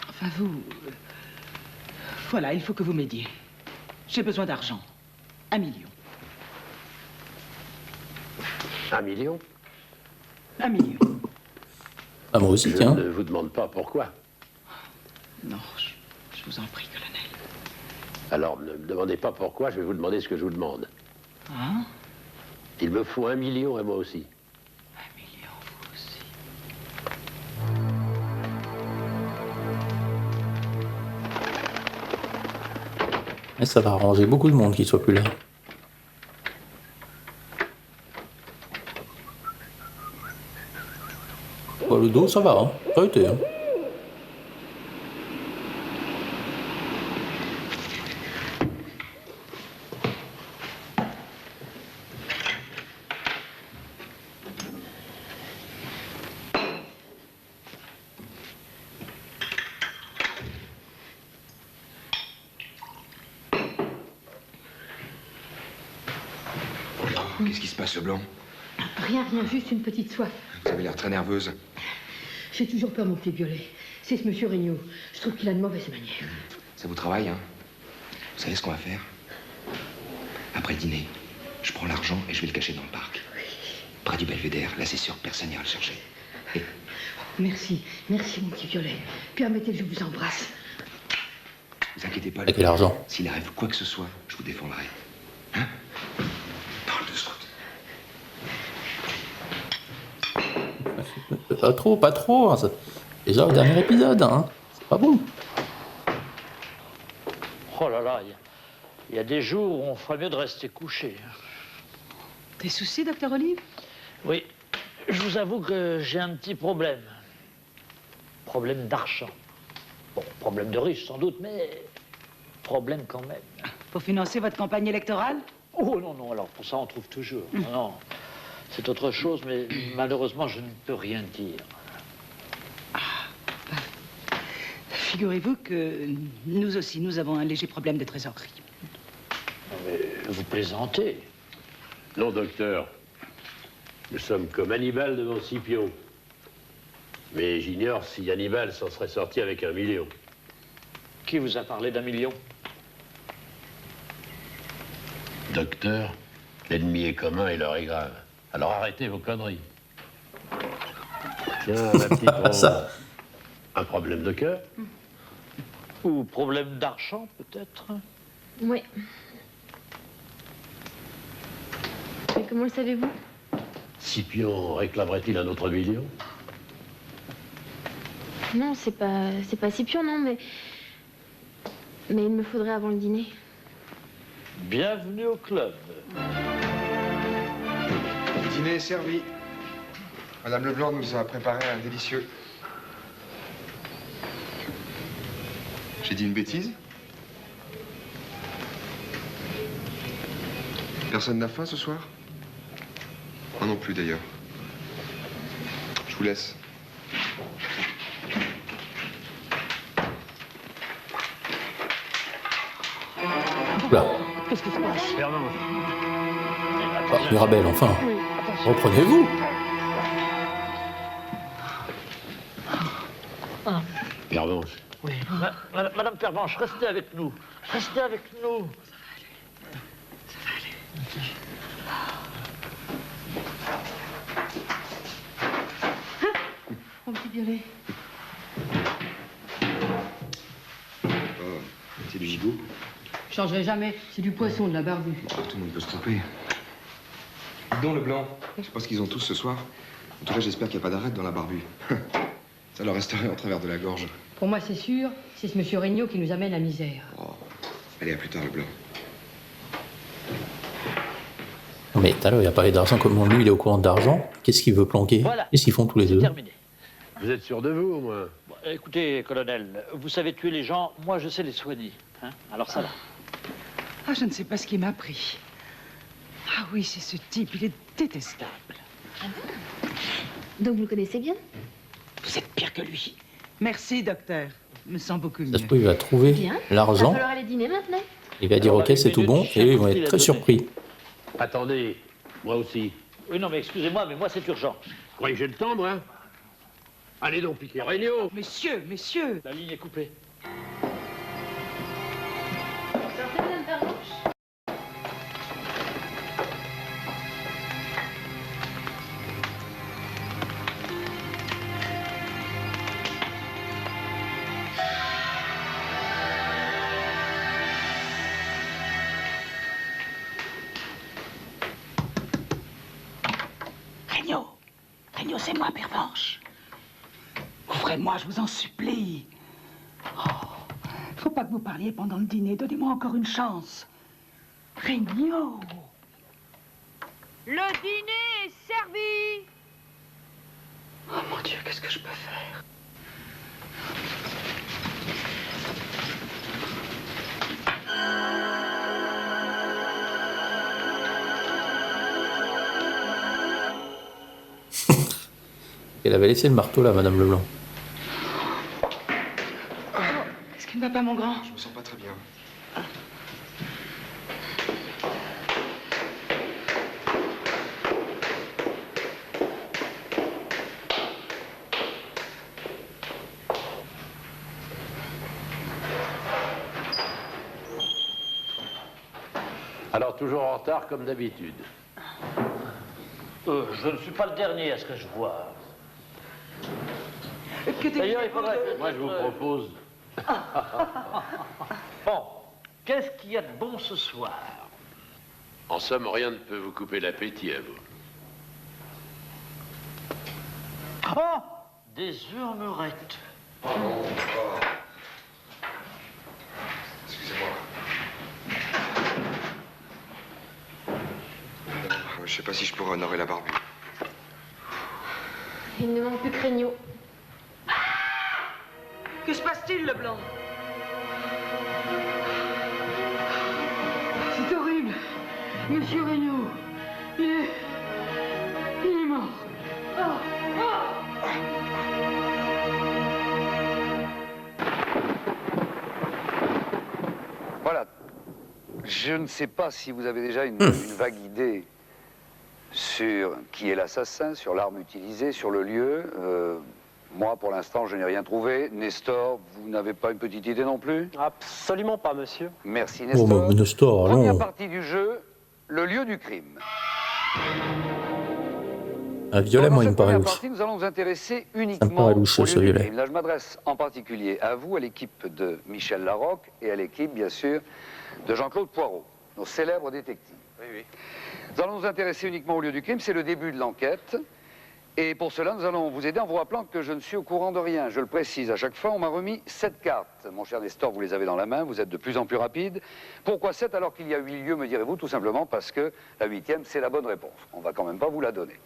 [SPEAKER 11] Enfin, vous... Voilà, il faut que vous m'aidiez. J'ai besoin d'argent. 1 million.
[SPEAKER 10] 1 million?
[SPEAKER 11] 1 million.
[SPEAKER 1] Ah, moi aussi, tiens.
[SPEAKER 10] Je ne vous demande pas pourquoi.
[SPEAKER 11] Non, je vous en prie, colonel.
[SPEAKER 10] Alors, ne me demandez pas pourquoi, je vais vous demander ce que je vous demande.
[SPEAKER 11] Hein?
[SPEAKER 10] Il me faut 1 million à moi aussi.
[SPEAKER 11] 1 million, vous aussi.
[SPEAKER 1] Mais ça va arranger beaucoup de monde qu'il soit plus là. Bon, le dos, ça va, hein. Ça a été, hein.
[SPEAKER 12] Qu'est-ce qui se passe, Leblanc?
[SPEAKER 7] Rien, juste une petite soif.
[SPEAKER 12] Vous avez l'air très nerveuse.
[SPEAKER 7] J'ai toujours peur, mon petit violet. C'est ce monsieur Regnault. Je trouve qu'il a de mauvaises manières.
[SPEAKER 12] Ça vous travaille, hein? Vous savez ce qu'on va faire? Après le dîner, je prends l'argent et je vais le cacher dans le parc. Près du belvédère. Là, c'est sûr, personne n'ira le chercher. Et...
[SPEAKER 7] Merci, mon petit violet. Permettez que je vous embrasse.
[SPEAKER 12] Vous inquiétez pas.
[SPEAKER 1] Avec l'argent.
[SPEAKER 12] S'il arrive quoi que ce soit, je vous défendrai. Hein? Parle de ça.
[SPEAKER 1] Pas trop, hein. Déjà le dernier épisode, hein. C'est pas bon.
[SPEAKER 9] Oh là là, il y a des jours où on ferait mieux de rester couché.
[SPEAKER 11] Des soucis, docteur Olive?
[SPEAKER 9] Oui, je vous avoue que j'ai un petit problème. Problème d'argent. Bon, problème de riche sans doute, mais problème quand même.
[SPEAKER 11] Pour financer votre campagne électorale?
[SPEAKER 9] Oh non, non, alors pour ça on trouve toujours. Non, non, c'est autre chose, mais malheureusement je ne peux rien dire.
[SPEAKER 11] Figurez-vous que nous aussi, nous avons un léger problème de trésorerie.
[SPEAKER 9] Mais vous plaisantez.
[SPEAKER 10] Non, docteur. Nous sommes comme Hannibal devant Scipion. Mais j'ignore si Hannibal s'en serait sorti avec 1 million.
[SPEAKER 9] Qui vous a parlé d'1 million?
[SPEAKER 10] Docteur, l'ennemi est commun et l'heure est grave. Alors arrêtez vos conneries. Tiens, ma petite Rose.
[SPEAKER 1] Ça.
[SPEAKER 10] Un problème de cœur?
[SPEAKER 9] Ou problème d'argent, peut-être?
[SPEAKER 8] Oui. Mais comment le savez-vous?
[SPEAKER 10] Scipion réclamerait-il un autre million?
[SPEAKER 8] Non, c'est pas Scipion, non, mais il me faudrait avant le dîner.
[SPEAKER 9] Bienvenue au club.
[SPEAKER 14] Le dîner est servi. Madame Leblanc nous a préparé un délicieux. J'ai dit une bêtise? Personne n'a faim ce soir? Moi non plus d'ailleurs. Je vous laisse.
[SPEAKER 1] Oula.
[SPEAKER 11] Qu'est-ce qui se passe?
[SPEAKER 1] Ah, Mirabel, enfin. Reprenez-vous.
[SPEAKER 10] Pervenche.
[SPEAKER 9] Oui. Madame Pervenche, restez avec nous. Restez avec nous.
[SPEAKER 7] Mon petit violet.
[SPEAKER 14] Oh, c'est du gigot.
[SPEAKER 7] Je changerai jamais. C'est du poisson, de la barbue.
[SPEAKER 14] Oh, tout le monde peut se tromper. Dis donc, Leblanc. Je sais pas ce qu'ils ont tous ce soir. En tout cas, j'espère qu'il n'y a pas d'arête dans la barbue. Ça leur resterait en travers de la gorge.
[SPEAKER 7] Pour moi, c'est sûr, c'est ce monsieur Regnault qui nous amène la misère.
[SPEAKER 14] Oh. Allez, à plus tard, Leblanc.
[SPEAKER 1] Non mais tout à l'heure, il a parlé d'argent, comment lui, il est au courant d'argent. Qu'est-ce qu'il veut planquer?
[SPEAKER 9] Voilà.
[SPEAKER 1] Qu'est-ce qu'ils font tous les deux?
[SPEAKER 9] Terminé.
[SPEAKER 10] Vous êtes sûr de vous, au moins?
[SPEAKER 9] Bon, écoutez, colonel, vous savez tuer les gens, moi je sais les soigner. Hein? Alors ça va.
[SPEAKER 11] Ah, je ne sais pas ce qui m'a pris. Ah oui, c'est ce type, il est détestable.
[SPEAKER 8] Donc vous le connaissez bien?
[SPEAKER 11] Vous êtes pire que lui. Merci, docteur. Je me sens beaucoup mieux.
[SPEAKER 1] Ça se peut, il va trouver
[SPEAKER 8] Bien.
[SPEAKER 1] l'argent.
[SPEAKER 8] Il va falloir aller dîner maintenant.
[SPEAKER 1] Il va dire
[SPEAKER 9] Alors,
[SPEAKER 1] ok, c'est tout bon, et eux, ils vont être très surpris.
[SPEAKER 10] Attendez, moi aussi.
[SPEAKER 9] Oui, non, mais excusez-moi, mais moi c'est urgent.
[SPEAKER 10] Vous croyez que j'ai le temps, moi? Allez donc, piquez Regnault.
[SPEAKER 11] Messieurs, messieurs.
[SPEAKER 9] La ligne est coupée.
[SPEAKER 8] Sortez, madame Pervenche.
[SPEAKER 11] Regnault, c'est moi, Pervenche. Ouvrez-moi, je vous en supplie. Oh, faut pas que vous parliez pendant le dîner. Donnez-moi encore une chance. Regnault.
[SPEAKER 7] Le dîner est servi.
[SPEAKER 11] Oh mon Dieu, qu'est-ce que je peux faire?
[SPEAKER 1] Elle avait laissé le marteau là, Madame Leblanc.
[SPEAKER 11] Est-ce qu'il ne va pas, mon grand?
[SPEAKER 14] Je me sens pas très bien.
[SPEAKER 10] Alors, toujours en retard, comme d'habitude.
[SPEAKER 9] Je ne suis pas le dernier à ce que je vois.
[SPEAKER 11] D'ailleurs,
[SPEAKER 9] il faudrait...
[SPEAKER 10] Moi, je vous propose...
[SPEAKER 9] Bon, qu'est-ce qu'il y a de bon ce soir?
[SPEAKER 10] En somme, rien ne peut vous couper l'appétit à vous.
[SPEAKER 9] Oh, des urnerettes.
[SPEAKER 14] Pardon. Oh. Excusez-moi. Je sais pas si je pourrais honorer la barbue.
[SPEAKER 8] Il ne manque plus que Regnault.
[SPEAKER 7] Que se passe-t-il, Leblanc? C'est horrible. Monsieur Regnault, il est mort.
[SPEAKER 3] Voilà. Je ne sais pas si vous avez déjà une vague idée sur qui est l'assassin, sur l'arme utilisée, sur le lieu. Moi, pour l'instant, je n'ai rien trouvé. Nestor, vous n'avez pas une petite idée non plus?
[SPEAKER 2] Absolument pas, monsieur.
[SPEAKER 3] Merci,
[SPEAKER 1] Oh,
[SPEAKER 3] Nestor.
[SPEAKER 1] mais Nestor,
[SPEAKER 3] Première
[SPEAKER 1] non.
[SPEAKER 3] partie du jeu, le lieu du crime.
[SPEAKER 1] Un violet, moi, il me paraît
[SPEAKER 3] Première
[SPEAKER 1] louche.
[SPEAKER 3] partie, nous allons nous intéresser
[SPEAKER 1] Ça me
[SPEAKER 3] uniquement
[SPEAKER 1] paraît louche,
[SPEAKER 3] au lieu
[SPEAKER 1] ce
[SPEAKER 3] du
[SPEAKER 1] violet.
[SPEAKER 3] crime. Là, je m'adresse en particulier à vous, à l'équipe de Michel Larocque et à l'équipe, bien sûr, de Jean-Claude Poirot, nos célèbres détectives.
[SPEAKER 5] Oui, oui.
[SPEAKER 3] Nous allons nous intéresser uniquement au lieu du crime, c'est le début de l'enquête. Et pour cela, nous allons vous aider en vous rappelant que je ne suis au courant de rien. Je le précise, à chaque fois, on m'a remis 7 cartes. Mon cher Nestor, vous les avez dans la main, vous êtes de plus en plus rapide. Pourquoi 7 alors qu'il y a 8 lieux, me direz-vous? Tout simplement parce que la 8e, c'est la bonne réponse. On va quand même pas vous la donner.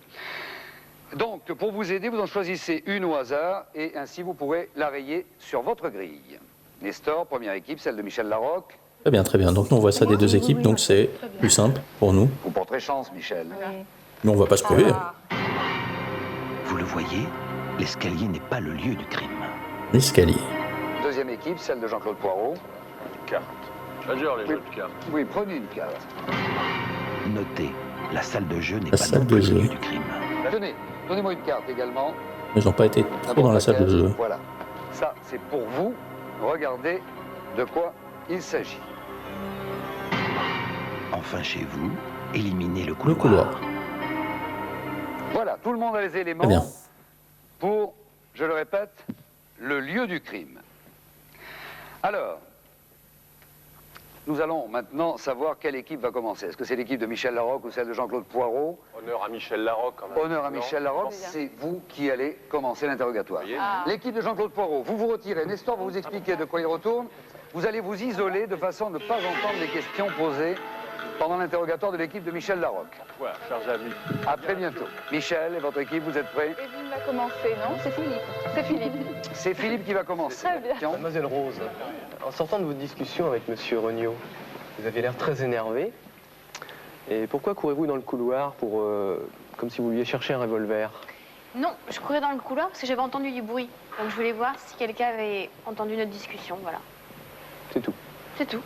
[SPEAKER 3] Donc, pour vous aider, vous en choisissez une au hasard et ainsi vous pourrez la rayer sur votre grille. Nestor, première équipe, celle de Michel Larocque.
[SPEAKER 1] Très bien, très bien. Donc nous, on voit ça des deux équipes, donc c'est plus simple pour nous.
[SPEAKER 3] Vous porterez chance, Michel.
[SPEAKER 1] Mais on va pas se priver.
[SPEAKER 12] Vous le voyez, l'escalier n'est pas le lieu du crime.
[SPEAKER 1] L'escalier.
[SPEAKER 3] Deuxième équipe, celle de Jean-Claude Poirot.
[SPEAKER 5] Carte. J'adore les jeux de cartes.
[SPEAKER 3] Oui, prenez une carte.
[SPEAKER 12] Notez, la salle de jeu n'est
[SPEAKER 1] La
[SPEAKER 12] pas
[SPEAKER 1] salle
[SPEAKER 12] non
[SPEAKER 1] de
[SPEAKER 12] plus
[SPEAKER 1] jeu.
[SPEAKER 12] le lieu du crime.
[SPEAKER 3] Tenez, donnez-moi une carte également.
[SPEAKER 1] Ils n'ont pas été trop dans la salle de jeu.
[SPEAKER 3] Voilà. Ça, c'est pour vous. Regardez de quoi il s'agit.
[SPEAKER 12] Enfin chez vous, éliminez le
[SPEAKER 1] Le
[SPEAKER 12] couloir.
[SPEAKER 1] couloir.
[SPEAKER 3] Voilà, tout le monde a les éléments
[SPEAKER 1] Très bien.
[SPEAKER 3] pour, je le répète, le lieu du crime. Alors, nous allons maintenant savoir quelle équipe va commencer. Est-ce que c'est l'équipe de Michel Larocque ou celle de Jean-Claude Poirot?
[SPEAKER 5] Honneur à Michel Larocque, quand même.
[SPEAKER 3] Honneur à
[SPEAKER 5] Non.
[SPEAKER 3] Michel Larocque, c'est vous qui allez commencer l'interrogatoire.
[SPEAKER 5] Voyez.
[SPEAKER 3] L'équipe de Jean-Claude Poirot, vous vous retirez. Nestor va vous expliquer de quoi il retourne. Vous allez vous isoler de façon à ne pas entendre les questions posées pendant l'interrogatoire de l'équipe de Michel Larocque.
[SPEAKER 5] Voilà, chers amis.
[SPEAKER 3] À très bientôt. Michel et votre équipe, vous êtes prêts?
[SPEAKER 4] Et vous va commencer, non? C'est Philippe. C'est Philippe.
[SPEAKER 3] C'est Philippe qui va commencer.
[SPEAKER 4] Très bien.
[SPEAKER 3] Tiens.
[SPEAKER 2] Mademoiselle Rose, en sortant de votre discussion avec Monsieur Regnault, vous aviez l'air très énervé. Et pourquoi courez-vous dans le couloir pour, comme si vous vouliez chercher un revolver?
[SPEAKER 8] Non, je courais dans le couloir parce que j'avais entendu du bruit. Donc je voulais voir si quelqu'un avait entendu notre discussion, voilà.
[SPEAKER 2] C'est tout.
[SPEAKER 8] C'est tout.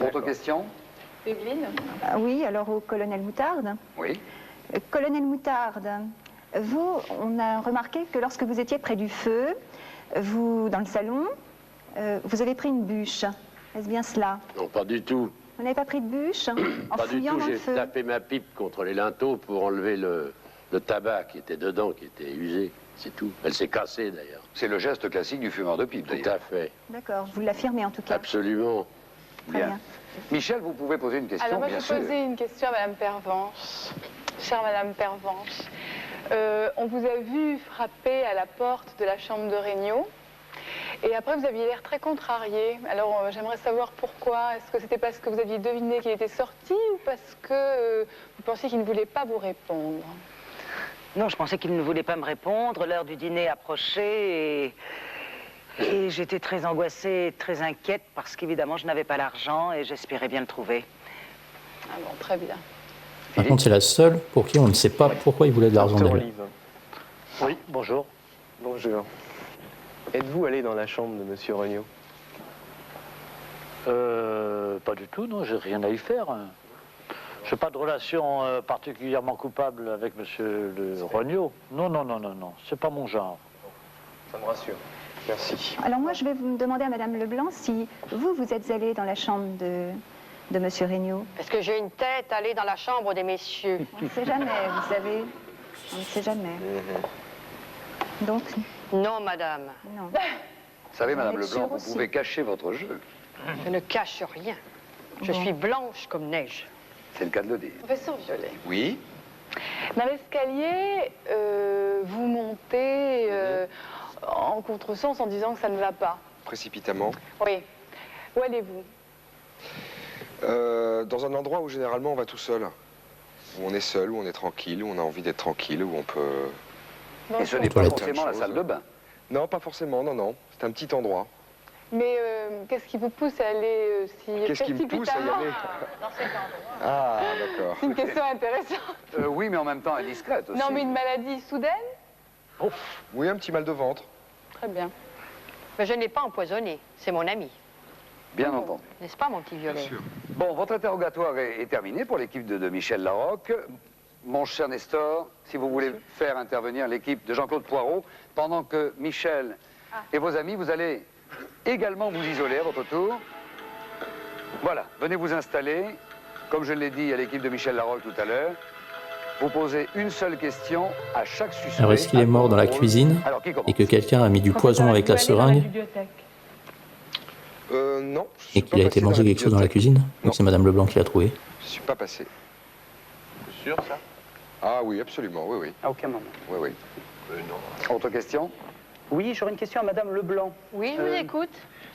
[SPEAKER 3] Autre question?
[SPEAKER 4] Evelyne?
[SPEAKER 15] Oui, alors au colonel Moutarde.
[SPEAKER 3] Oui.
[SPEAKER 15] Colonel Moutarde, vous, on a remarqué que lorsque vous étiez près du feu, vous, dans le salon, vous avez pris une bûche. Est-ce bien cela?
[SPEAKER 10] Non, pas du tout.
[SPEAKER 15] Vous n'avez pas pris de bûche en
[SPEAKER 10] Pas du
[SPEAKER 15] fouillant
[SPEAKER 10] tout.
[SPEAKER 15] dans le
[SPEAKER 10] J'ai
[SPEAKER 15] feu?
[SPEAKER 10] tapé ma pipe contre les linteaux pour enlever le tabac qui était dedans, qui était usé. C'est tout. Elle s'est cassée, d'ailleurs.
[SPEAKER 3] C'est le geste classique du fumeur de pipe,
[SPEAKER 10] Tout
[SPEAKER 3] d'ailleurs.
[SPEAKER 10] à fait.
[SPEAKER 15] D'accord, vous l'affirmez en tout cas.
[SPEAKER 10] Absolument.
[SPEAKER 15] Très bien.
[SPEAKER 3] Michel, vous pouvez poser une question,
[SPEAKER 4] Alors moi,
[SPEAKER 3] bien
[SPEAKER 4] je
[SPEAKER 3] sûr.
[SPEAKER 4] vais poser une question à Madame Pervenche. Chère Madame Pervenche, on vous a vu frapper à la porte de la chambre de Regnault. Et après, vous aviez l'air très contrarié. Alors, j'aimerais savoir pourquoi. Est-ce que c'était parce que vous aviez deviné qu'il était sorti ou parce que vous pensiez qu'il ne voulait pas vous répondre?
[SPEAKER 16] Non, je pensais qu'il ne voulait pas me répondre. L'heure du dîner approchait et j'étais très angoissée, très inquiète parce qu'évidemment, je n'avais pas l'argent et j'espérais bien le trouver.
[SPEAKER 4] Ah bon, très bien.
[SPEAKER 1] Par contre, c'est la seule pour qui on ne sait pas pourquoi il voulait de l'argent d'elle.
[SPEAKER 2] Oui, bonjour. Bonjour. Êtes-vous allé dans la chambre de Monsieur Regnault?
[SPEAKER 9] Pas du tout, non, j'ai rien à y faire. Je n'ai pas de relation particulièrement coupable avec monsieur le Regnault. Non, non, non, non, non, c'est pas mon genre.
[SPEAKER 2] Ça me rassure. Merci.
[SPEAKER 15] Alors moi, je vais vous demander à Madame Leblanc si vous êtes allée dans la chambre de Monsieur Regnault.
[SPEAKER 7] Parce que j'ai une tête à aller dans la chambre des messieurs.
[SPEAKER 15] On ne sait jamais, vous savez. On ne sait jamais. Donc,
[SPEAKER 7] Non, madame.
[SPEAKER 15] non.
[SPEAKER 3] Vous savez, Madame
[SPEAKER 15] Vous êtes
[SPEAKER 3] Leblanc,
[SPEAKER 15] sûre
[SPEAKER 3] vous
[SPEAKER 15] aussi?
[SPEAKER 3] pouvez cacher votre jeu.
[SPEAKER 7] Je ne cache rien. Je
[SPEAKER 15] Bon.
[SPEAKER 7] suis blanche comme neige.
[SPEAKER 3] C'est le cas de le dire.
[SPEAKER 4] Professeur Violet,
[SPEAKER 3] Oui.
[SPEAKER 4] dans l'escalier, vous montez en contresens en disant que ça ne va pas.
[SPEAKER 14] Précipitamment.
[SPEAKER 4] Oui. Où allez-vous?
[SPEAKER 14] Dans un endroit où généralement on va tout seul. Où on est seul, où on est tranquille, où on a envie d'être tranquille, où on peut...
[SPEAKER 3] Et ce n'est pas forcément la salle de bain.
[SPEAKER 14] Non, pas forcément, non. C'est un petit endroit.
[SPEAKER 4] Mais qu'est-ce qui vous pousse à aller si
[SPEAKER 14] Qu'est-ce qui me pousse à y
[SPEAKER 4] précipitamment
[SPEAKER 14] aller
[SPEAKER 4] dans cet endroit?
[SPEAKER 14] Ah, d'accord.
[SPEAKER 4] C'est une question intéressante.
[SPEAKER 3] Oui, mais en même temps indiscrète aussi.
[SPEAKER 4] Non, mais une maladie soudaine?
[SPEAKER 14] Oui, un petit mal de ventre.
[SPEAKER 4] Très bien.
[SPEAKER 17] Mais je n'ai pas empoisonné, c'est mon ami.
[SPEAKER 3] Bien entendu.
[SPEAKER 17] N'est-ce pas, mon petit Violet?
[SPEAKER 3] Bon, votre interrogatoire est terminé pour l'équipe de Michel Larocque. Mon cher Nestor, si vous voulez faire intervenir l'équipe de Jean-Claude Poirot, pendant que Michel et vos amis, vous allez également vous isoler à votre tour. Voilà, venez vous installer. Comme je l'ai dit à l'équipe de Michel Larocque tout à l'heure, vous posez une seule question à chaque suspect.
[SPEAKER 1] Alors, est-ce qu'il est mort dans la cuisine et que quelqu'un a mis du poison avec la seringue
[SPEAKER 14] Non.
[SPEAKER 1] et qu'il a été mangé quelque chose dans la cuisine? Donc c'est Madame Leblanc qui l'a trouvé.
[SPEAKER 14] Je suis pas passé.
[SPEAKER 5] Sûr, ça?
[SPEAKER 14] Ah oui, absolument, oui.
[SPEAKER 18] À aucun moment.
[SPEAKER 14] Oui.
[SPEAKER 3] Non. Autre question?
[SPEAKER 18] Oui, j'aurais une question à Madame Leblanc.
[SPEAKER 17] Oui, je vous écoute.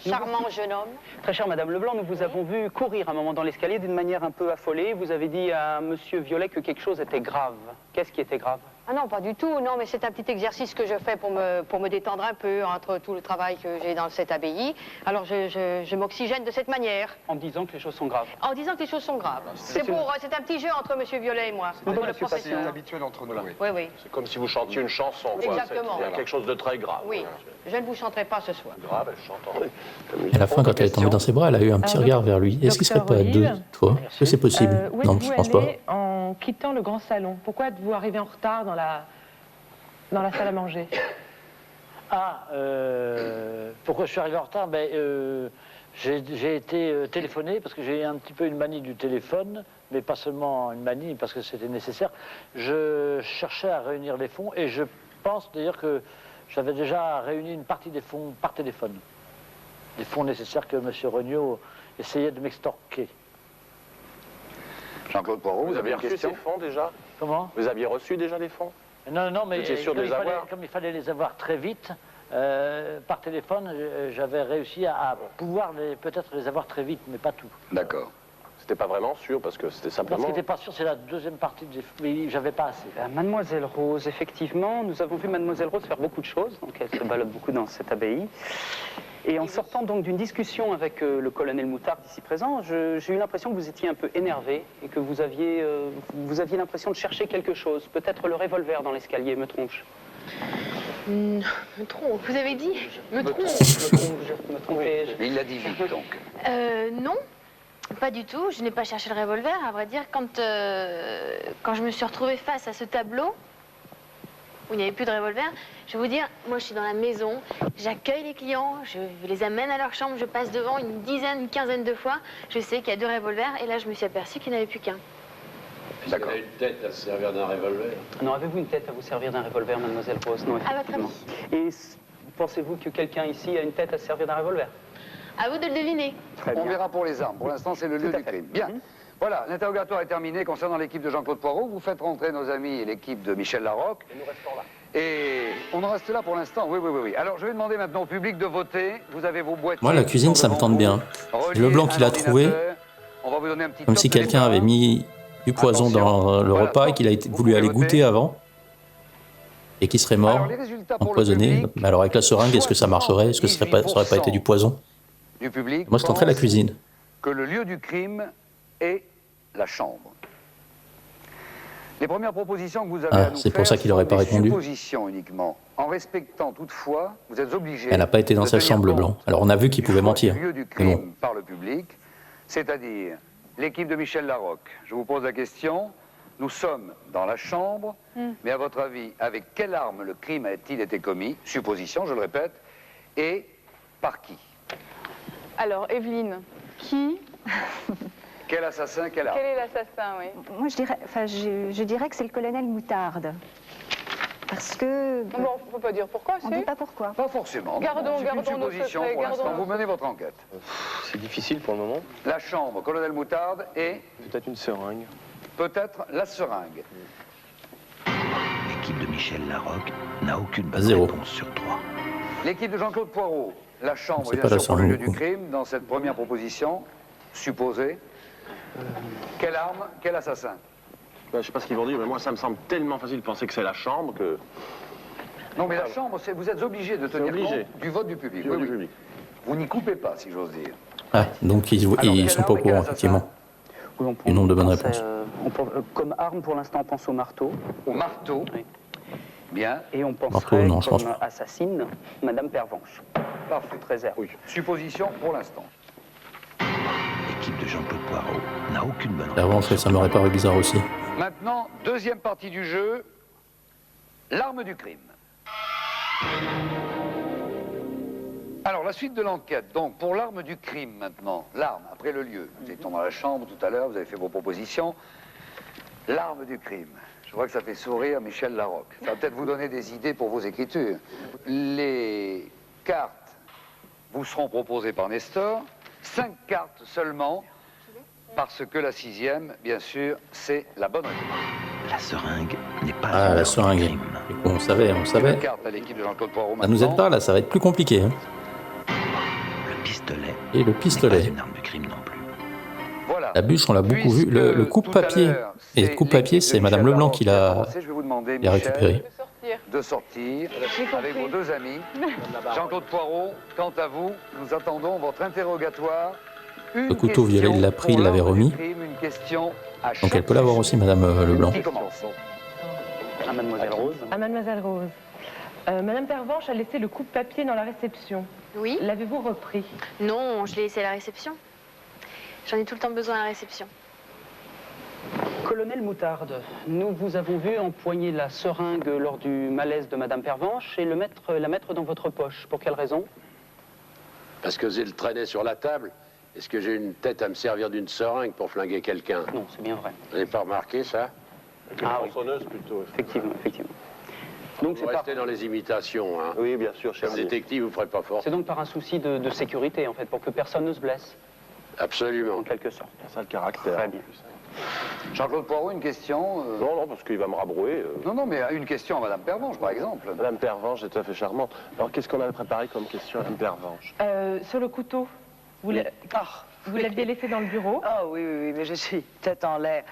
[SPEAKER 17] Charmant jeune homme.
[SPEAKER 18] Très chère Madame Leblanc, nous vous avons vu courir un moment dans l'escalier d'une manière un peu affolée. Vous avez dit à Monsieur Violet que quelque chose était grave. Qu'est-ce qui était grave?
[SPEAKER 17] Ah non, pas du tout. Non, mais c'est un petit exercice que je fais pour me détendre un peu entre tout le travail que j'ai dans cette abbaye. Alors je m'oxygène de cette manière.
[SPEAKER 18] En disant que les choses sont graves.
[SPEAKER 17] En disant que les choses sont graves. C'est un petit jeu entre Monsieur Violet et moi.
[SPEAKER 14] C'est
[SPEAKER 17] Pour le professeur.
[SPEAKER 14] habituel entre nous.
[SPEAKER 17] Oui, oui.
[SPEAKER 5] C'est comme si vous chantiez une chanson. quoi.
[SPEAKER 17] Exactement.
[SPEAKER 5] Il y a quelque chose de très grave.
[SPEAKER 17] Oui. Je ne vous chanterai pas ce soir.
[SPEAKER 5] Grave, elle chante.
[SPEAKER 1] À la fin, quand elle est tombée dans ses bras, elle a eu un petit regard vers lui. Est-ce qu'il serait pas à deux, toi? Est-ce que c'est possible? Non, je pense pas.
[SPEAKER 19] En quittant le grand salon, pourquoi êtes-vous arrivé en retard dans la salle à manger?
[SPEAKER 9] Pourquoi je suis arrivé en retard? J'ai été téléphoné parce que j'ai un petit peu une manie du téléphone, mais pas seulement une manie, parce que c'était nécessaire. Je cherchais à réunir les fonds et je pense d'ailleurs que j'avais déjà réuni une partie des fonds par téléphone. Les fonds nécessaires que M. Regnault essayait de m'extorquer.
[SPEAKER 3] Jean-Claude Poirot, vous avez une
[SPEAKER 5] reçu
[SPEAKER 3] question?
[SPEAKER 5] ces fonds déjà?
[SPEAKER 9] Comment?
[SPEAKER 5] Vous aviez reçu déjà des fonds?
[SPEAKER 9] Non, mais
[SPEAKER 5] Vous étiez sûr de les avoir?
[SPEAKER 9] comme il fallait les avoir très vite, par téléphone, j'avais réussi à pouvoir peut-être les avoir très vite, mais pas tout.
[SPEAKER 3] D'accord.
[SPEAKER 5] C'était pas vraiment sûr, parce que c'était simplement...
[SPEAKER 9] Ce qui n'était pas sûr, c'est la deuxième partie, mais j'avais pas assez.
[SPEAKER 18] Mademoiselle Rose, effectivement, nous avons vu Mademoiselle Rose faire beaucoup de choses, donc elle se balade beaucoup dans cette abbaye. Et en sortant donc d'une discussion avec le colonel Moutard ici présent, j'ai eu l'impression que vous étiez un peu énervé et que vous aviez l'impression de chercher quelque chose, peut-être le revolver dans l'escalier, me trompe-je?
[SPEAKER 8] Me trompe, vous avez dit? Me trompe.
[SPEAKER 18] Me trompais-je?
[SPEAKER 3] Mais il l'a dit vite, donc.
[SPEAKER 8] Non, pas du tout. Je n'ai pas cherché le revolver. À vrai dire, quand je me suis retrouvée face à ce tableau, où il n'y avait plus de revolver, je vais vous dire, moi je suis dans la maison, j'accueille les clients, je les amène à leur chambre, je passe devant une quinzaine de fois, je sais qu'il y a 2 revolvers, et là je me suis aperçue qu'il n'y en avait plus qu'un.
[SPEAKER 10] D'accord. Vous avez une tête à se servir d'un revolver?
[SPEAKER 18] Non, avez-vous une tête à vous servir d'un revolver, Mademoiselle Rose? Non, effectivement. Et pensez-vous que quelqu'un ici a une tête à se servir d'un revolver?
[SPEAKER 8] À vous de le deviner.
[SPEAKER 3] On verra pour les armes. Pour l'instant, c'est le lieu du crime. Bien. Voilà, l'interrogatoire est terminé concernant l'équipe de Jean-Claude Poirot. Vous faites rentrer nos amis et l'équipe de Michel Larocque.
[SPEAKER 5] Et nous restons là.
[SPEAKER 3] Et on en reste là pour l'instant. Oui. Alors, je vais demander maintenant au public de voter. Vous avez vos boîtiers.
[SPEAKER 1] Moi, la cuisine, ça me tente bien. Leblanc qui l'a trouvé,
[SPEAKER 3] on va vous donner un petit
[SPEAKER 1] comme si quelqu'un avait mis du poison dans le repas et qu'il a voulu aller goûter avant et qu'il serait mort, empoisonné. Mais alors avec la seringue, est-ce que ça marcherait? Est-ce que ça n'aurait pas été du poison?
[SPEAKER 3] du public.
[SPEAKER 1] Moi, je tenterais la cuisine.
[SPEAKER 3] Que le lieu du crime est la chambre. Les premières propositions que vous avez à nous
[SPEAKER 1] c'est pour ça qu'il n'aurait pas répondu.
[SPEAKER 3] suppositions uniquement. En respectant toutefois, vous êtes obligé.
[SPEAKER 1] Elle n'a pas été dans sa chambre, Leblanc. Alors on a vu qu'il pouvait mentir.
[SPEAKER 3] Le lieu du
[SPEAKER 1] Mais
[SPEAKER 3] crime
[SPEAKER 1] bon.
[SPEAKER 3] par le public, c'est-à-dire l'équipe de Michel Larocque. Je vous pose la question. Nous sommes dans la chambre, mais à votre avis, avec quelle arme le crime a-t-il été commis? Supposition, je le répète, et par qui?
[SPEAKER 4] Alors, Evelyne, qui?
[SPEAKER 3] Quel assassin, quelle arme?
[SPEAKER 4] Quel est l'assassin, oui?
[SPEAKER 15] Moi, je dirais que c'est le colonel Moutarde. Parce que...
[SPEAKER 4] Bon, on ne peut pas dire pourquoi,
[SPEAKER 15] on ne dit pas pourquoi.
[SPEAKER 3] Pas forcément.
[SPEAKER 4] Gardons
[SPEAKER 3] C'est une
[SPEAKER 4] nos
[SPEAKER 3] supposition
[SPEAKER 4] secrets,
[SPEAKER 3] pour l'instant.
[SPEAKER 4] gardons
[SPEAKER 3] Vous menez votre enquête.
[SPEAKER 5] C'est difficile pour le moment.
[SPEAKER 3] La chambre, colonel Moutarde et...
[SPEAKER 5] Peut-être une seringue.
[SPEAKER 3] Peut-être la seringue.
[SPEAKER 12] L'équipe de Michel Larocque n'a aucune bonne
[SPEAKER 1] Zéro.
[SPEAKER 12] réponse sur 3.
[SPEAKER 3] L'équipe de Jean-Claude Poirot. La chambre,
[SPEAKER 1] C'est
[SPEAKER 3] bien
[SPEAKER 1] pas la
[SPEAKER 3] sûr, pour le lieu
[SPEAKER 1] seringue.
[SPEAKER 3] du crime, dans cette première proposition, supposée. Quelle arme, quel assassin?
[SPEAKER 5] Ben, je sais pas ce qu'ils vont dire, mais moi, ça me semble tellement facile de penser que c'est la chambre que...
[SPEAKER 3] Non, mais la chambre, vous êtes obligé de tenir
[SPEAKER 5] obligé.
[SPEAKER 3] compte du vote du public.
[SPEAKER 5] Du vote
[SPEAKER 3] Oui,
[SPEAKER 5] du
[SPEAKER 3] oui.
[SPEAKER 5] public.
[SPEAKER 3] Vous n'y coupez pas, si j'ose dire.
[SPEAKER 1] Ah, donc ils sont pas au courant, effectivement.
[SPEAKER 18] Oui,
[SPEAKER 1] Du nombre de bonnes réponses.
[SPEAKER 18] Comme arme, pour l'instant, on pense au marteau.
[SPEAKER 3] Au marteau.
[SPEAKER 18] Oui.
[SPEAKER 3] Bien.
[SPEAKER 18] Et on
[SPEAKER 1] Marteau,
[SPEAKER 18] penserait
[SPEAKER 1] non, je pense
[SPEAKER 18] comme
[SPEAKER 1] pas.
[SPEAKER 18] assassine Madame Pervenche.
[SPEAKER 3] Parfait.
[SPEAKER 18] Toute réserve.
[SPEAKER 3] Oui. Supposition pour l'instant.
[SPEAKER 12] L'équipe de Jean-Claude Poirot n'a aucune bonne
[SPEAKER 1] La revanche, ça m'aurait paru bizarre aussi.
[SPEAKER 3] Maintenant, deuxième partie du jeu, l'arme du crime. Alors, la suite de l'enquête, donc, pour l'arme du crime maintenant, l'arme, après le lieu. Nous étions dans la chambre tout à l'heure, vous avez fait vos propositions. L'arme du crime. Je vois que ça fait sourire Michel Larocque. Ça va peut-être vous donner des idées pour vos écritures. Les cartes vous seront proposées par Nestor. 5 cartes seulement, parce que la 6e, bien sûr, c'est la bonne réponse.
[SPEAKER 12] La seringue n'est pas
[SPEAKER 1] Ah, la seringue. On savait, on savait.
[SPEAKER 3] Une carte à l'équipe de Jean-Claude Poirot
[SPEAKER 1] Ça nous aide pas, là, ça va être plus compliqué. Hein.
[SPEAKER 12] Le pistolet.
[SPEAKER 1] Et le pistolet.
[SPEAKER 12] Une arme de crime non plus.
[SPEAKER 3] Voilà.
[SPEAKER 1] La bûche, on l'a beaucoup vu. Le coupe-papier. Et le coupe-papier, c'est Madame Leblanc qui l'a récupéré.
[SPEAKER 3] De sortir avec vos deux amis. Jean-Claude Poirot, quant à vous, nous attendons votre interrogatoire.
[SPEAKER 1] Le couteau violet, il l'a pris, il l'avait remis.
[SPEAKER 3] Une question à
[SPEAKER 1] Donc elle peut l'avoir aussi, Madame Leblanc.
[SPEAKER 3] Qui commence?
[SPEAKER 18] À Mademoiselle Rose.
[SPEAKER 19] À Mademoiselle Rose. Madame Pervenche a laissé le coupe-papier dans la réception.
[SPEAKER 8] Oui.
[SPEAKER 19] L'avez-vous repris?
[SPEAKER 8] Non, je l'ai laissé à la réception. J'en ai tout le temps besoin à la réception.
[SPEAKER 18] Colonel Moutarde, nous vous avons vu empoigner la seringue lors du malaise de Madame Pervenche et la mettre dans votre poche. Pour quelle raison?
[SPEAKER 10] Parce que elle traînait sur la table. Est-ce que j'ai une tête à me servir d'une seringue pour flinguer quelqu'un?
[SPEAKER 18] Non, c'est bien vrai.
[SPEAKER 10] Vous n'avez pas remarqué ça?
[SPEAKER 18] Ah oui.
[SPEAKER 5] Tronçonneuse plutôt.
[SPEAKER 18] Effectivement, effectivement.
[SPEAKER 10] Donc vous restez dans les imitations, hein?
[SPEAKER 5] Oui, bien sûr, cher
[SPEAKER 10] Comme
[SPEAKER 5] ami.
[SPEAKER 10] détective, vous ne ferez pas fort.
[SPEAKER 18] C'est donc par un souci de sécurité, en fait, pour que personne ne se blesse.
[SPEAKER 10] Absolument.
[SPEAKER 18] En quelque sorte.
[SPEAKER 5] C'est ça le caractère.
[SPEAKER 18] Très bien.
[SPEAKER 3] Jean-Claude Poirot, une question
[SPEAKER 5] Non, parce qu'il va me rabrouer.
[SPEAKER 3] Non, non, mais une question à Madame Pervenche, par exemple.
[SPEAKER 5] Madame Pervenche est tout à fait charmante. Alors, qu'est-ce qu'on avait préparé comme question à Madame Pervenche?
[SPEAKER 19] Sur le couteau. Vous l'aviez laissé dans le bureau?
[SPEAKER 16] Ah oui, oui, oui, mais je suis tête en l'air.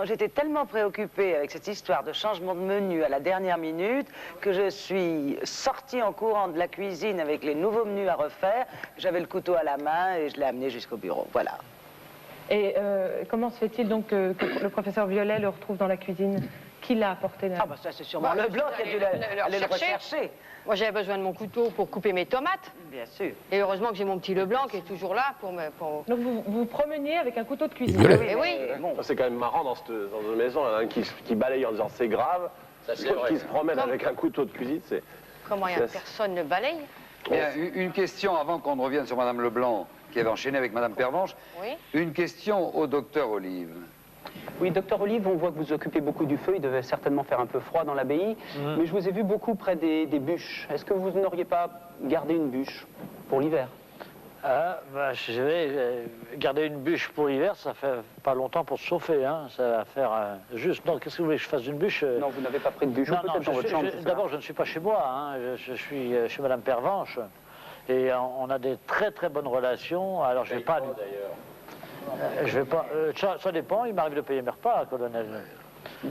[SPEAKER 16] J'étais tellement préoccupée avec cette histoire de changement de menu à la dernière minute que je suis sortie en courant de la cuisine avec les nouveaux menus à refaire. J'avais le couteau à la main et je l'ai amené jusqu'au bureau. Voilà.
[SPEAKER 19] Et comment se fait-il donc que le professeur Violet le retrouve dans la cuisine? Qui l'a apporté là?
[SPEAKER 16] Ah bah ça c'est sûrement Leblanc qui a dû aller le rechercher.
[SPEAKER 17] Moi, j'avais besoin de mon couteau pour couper mes tomates.
[SPEAKER 16] Bien sûr.
[SPEAKER 17] Et heureusement que j'ai mon petit Leblanc qui est toujours là pour me...
[SPEAKER 19] Donc vous vous promeniez avec un couteau de cuisine?
[SPEAKER 17] Eh oui.
[SPEAKER 5] C'est quand même marrant dans une maison, il y en a un qui balaye en disant c'est grave, l'autre qui se promène avec un couteau de cuisine, c'est...
[SPEAKER 17] Comment personne ne balaye?
[SPEAKER 3] Bien, une question avant qu'on ne revienne sur Madame Leblanc, qui avait enchaîné avec Madame Pervenche.
[SPEAKER 17] Oui.
[SPEAKER 3] Une question au docteur Olive.
[SPEAKER 18] Oui, docteur Olive, on voit que vous occupez beaucoup du feu. Il devait certainement faire un peu froid dans l'abbaye. Mais je vous ai vu beaucoup près des bûches. Est-ce que vous n'auriez pas gardé une bûche pour l'hiver?
[SPEAKER 9] Ah, bah, je vais garder une bûche pour l'hiver, ça fait pas longtemps pour se chauffer, hein. Ça va faire juste... Non, qu'est-ce que vous voulez que je fasse d'une bûche?
[SPEAKER 18] Non, vous n'avez pas pris de bûche, ou peut-être dans votre chambre.
[SPEAKER 9] D'abord, je ne suis pas chez moi, hein. Je suis chez Madame Pervenche. Et on a des très très bonnes relations. Alors, je vais pas... je vais pas... ça dépend, il m'arrive de payer mes repas, colonel.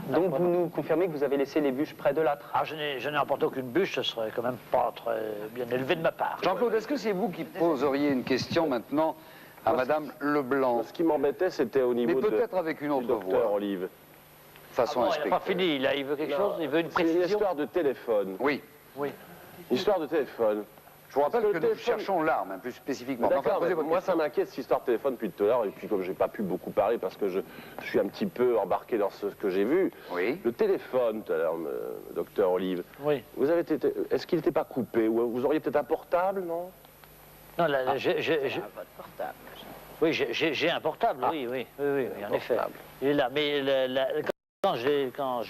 [SPEAKER 18] Donc vous nous confirmez que vous avez laissé les bûches près de l'âtre?
[SPEAKER 9] Ah, je n'ai emporté aucune bûche, ce serait quand même pas très bien élevé de ma part.
[SPEAKER 3] Jean-Claude, est-ce que c'est vous qui poseriez une question maintenant à Madame Leblanc?
[SPEAKER 5] Ce qui m'embêtait, c'était au niveau
[SPEAKER 3] mais peut-être avec une autre
[SPEAKER 5] docteur
[SPEAKER 3] voix.
[SPEAKER 5] Olive.
[SPEAKER 3] Façon
[SPEAKER 9] il n'a pas fini, là, il veut quelque chose, il veut une précision.
[SPEAKER 5] C'est une histoire de téléphone.
[SPEAKER 3] Oui.
[SPEAKER 9] Oui.
[SPEAKER 5] Histoire de téléphone.
[SPEAKER 3] Je vous rappelle que nous cherchons l'arme, hein, plus spécifiquement.
[SPEAKER 5] D'accord,
[SPEAKER 3] enfin,
[SPEAKER 5] moi ça m'inquiète cette histoire de téléphone depuis tout à l'heure, et puis comme j'ai pas pu beaucoup parler parce que je suis un petit peu embarqué dans ce que j'ai vu.
[SPEAKER 3] Oui.
[SPEAKER 5] Le téléphone tout à l'heure, docteur Olive.
[SPEAKER 9] Oui.
[SPEAKER 5] Vous avez été, est-ce qu'il n'était pas coupé, ou vous auriez peut-être un portable, non?
[SPEAKER 9] Non, là, j'ai...
[SPEAKER 16] Votre portable.
[SPEAKER 9] Oui, j'ai un portable, oui, en effet. Il est là, mais quand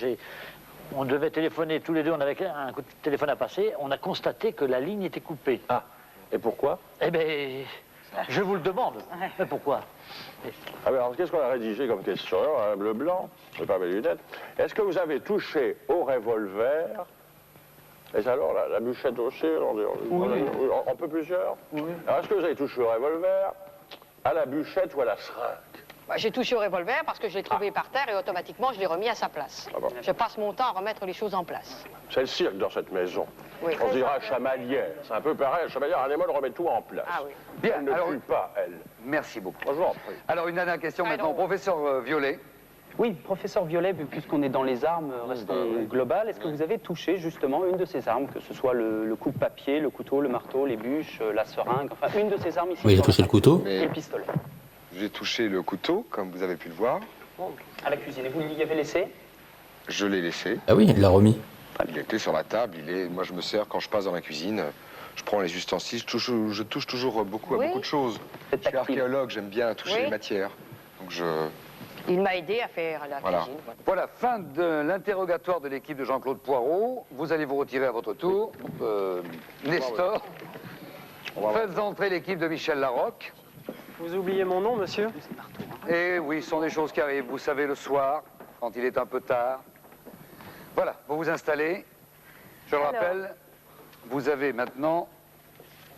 [SPEAKER 9] on devait téléphoner tous les deux, on avait un coup de téléphone à passer, on a constaté que la ligne était coupée.
[SPEAKER 5] Ah, et pourquoi?
[SPEAKER 9] Eh bien, je vous le demande. Mais pourquoi?
[SPEAKER 5] Ah ben alors, qu'est-ce qu'on a rédigé comme question, Madame Leblanc? Je n'ai pas mes lunettes. Est-ce que vous avez touché au revolver? Et alors, la bûchette aussi, on peut plusieurs? Oui. Alors, est-ce que vous avez touché au revolver, à la bûchette ou à la seringue?
[SPEAKER 17] Bah, j'ai touché au revolver parce que je l'ai trouvé par terre et automatiquement je l'ai remis à sa place.
[SPEAKER 5] Ah bon.
[SPEAKER 17] Je passe mon temps à remettre les choses en place.
[SPEAKER 5] C'est le cirque dans cette maison.
[SPEAKER 17] Oui.
[SPEAKER 5] On dirait chamalière. C'est un peu pareil, chamalière, allez-moi, remet tout en place.
[SPEAKER 17] Ah oui.
[SPEAKER 3] Bien,
[SPEAKER 5] Elle ne
[SPEAKER 3] alors-
[SPEAKER 5] tue pas, elle.
[SPEAKER 3] Merci beaucoup.
[SPEAKER 5] Moi, je vous en prie.
[SPEAKER 3] Alors, une dernière question maintenant. Professeur Violet.
[SPEAKER 18] Oui, professeur Violet, puisqu'on est dans les armes, restons globales, est-ce que vous avez touché justement une de ces armes, que ce soit le coupe-papier, le couteau, le marteau, les bûches, la seringue, enfin une de ces armes ici?
[SPEAKER 1] Oui, il a
[SPEAKER 18] sur
[SPEAKER 1] touché
[SPEAKER 18] la
[SPEAKER 1] le couteau.
[SPEAKER 18] table. Et le pistolet.
[SPEAKER 14] J'ai touché le couteau, comme vous avez pu le voir.
[SPEAKER 18] À la cuisine, et vous l'y avez laissé?
[SPEAKER 14] Je l'ai laissé.
[SPEAKER 1] Ah oui, il l'a remis.
[SPEAKER 14] Il était sur la table. Moi, je me sers quand je passe dans la cuisine. Je prends les ustensiles. Je touche toujours beaucoup à beaucoup de choses. Je suis archéologue, j'aime bien toucher les matières. Donc
[SPEAKER 17] Il m'a aidé à faire la cuisine.
[SPEAKER 3] Voilà, fin de l'interrogatoire de l'équipe de Jean-Claude Poirot. Vous allez vous retirer à votre tour. Nestor, faites entrer l'équipe de Michel Larocque.
[SPEAKER 2] Vous oubliez mon nom, monsieur?
[SPEAKER 3] Et oui, ce sont des choses qui arrivent, vous savez, le soir, quand il est un peu tard. Voilà, vous vous installez. Je le rappelle, vous avez maintenant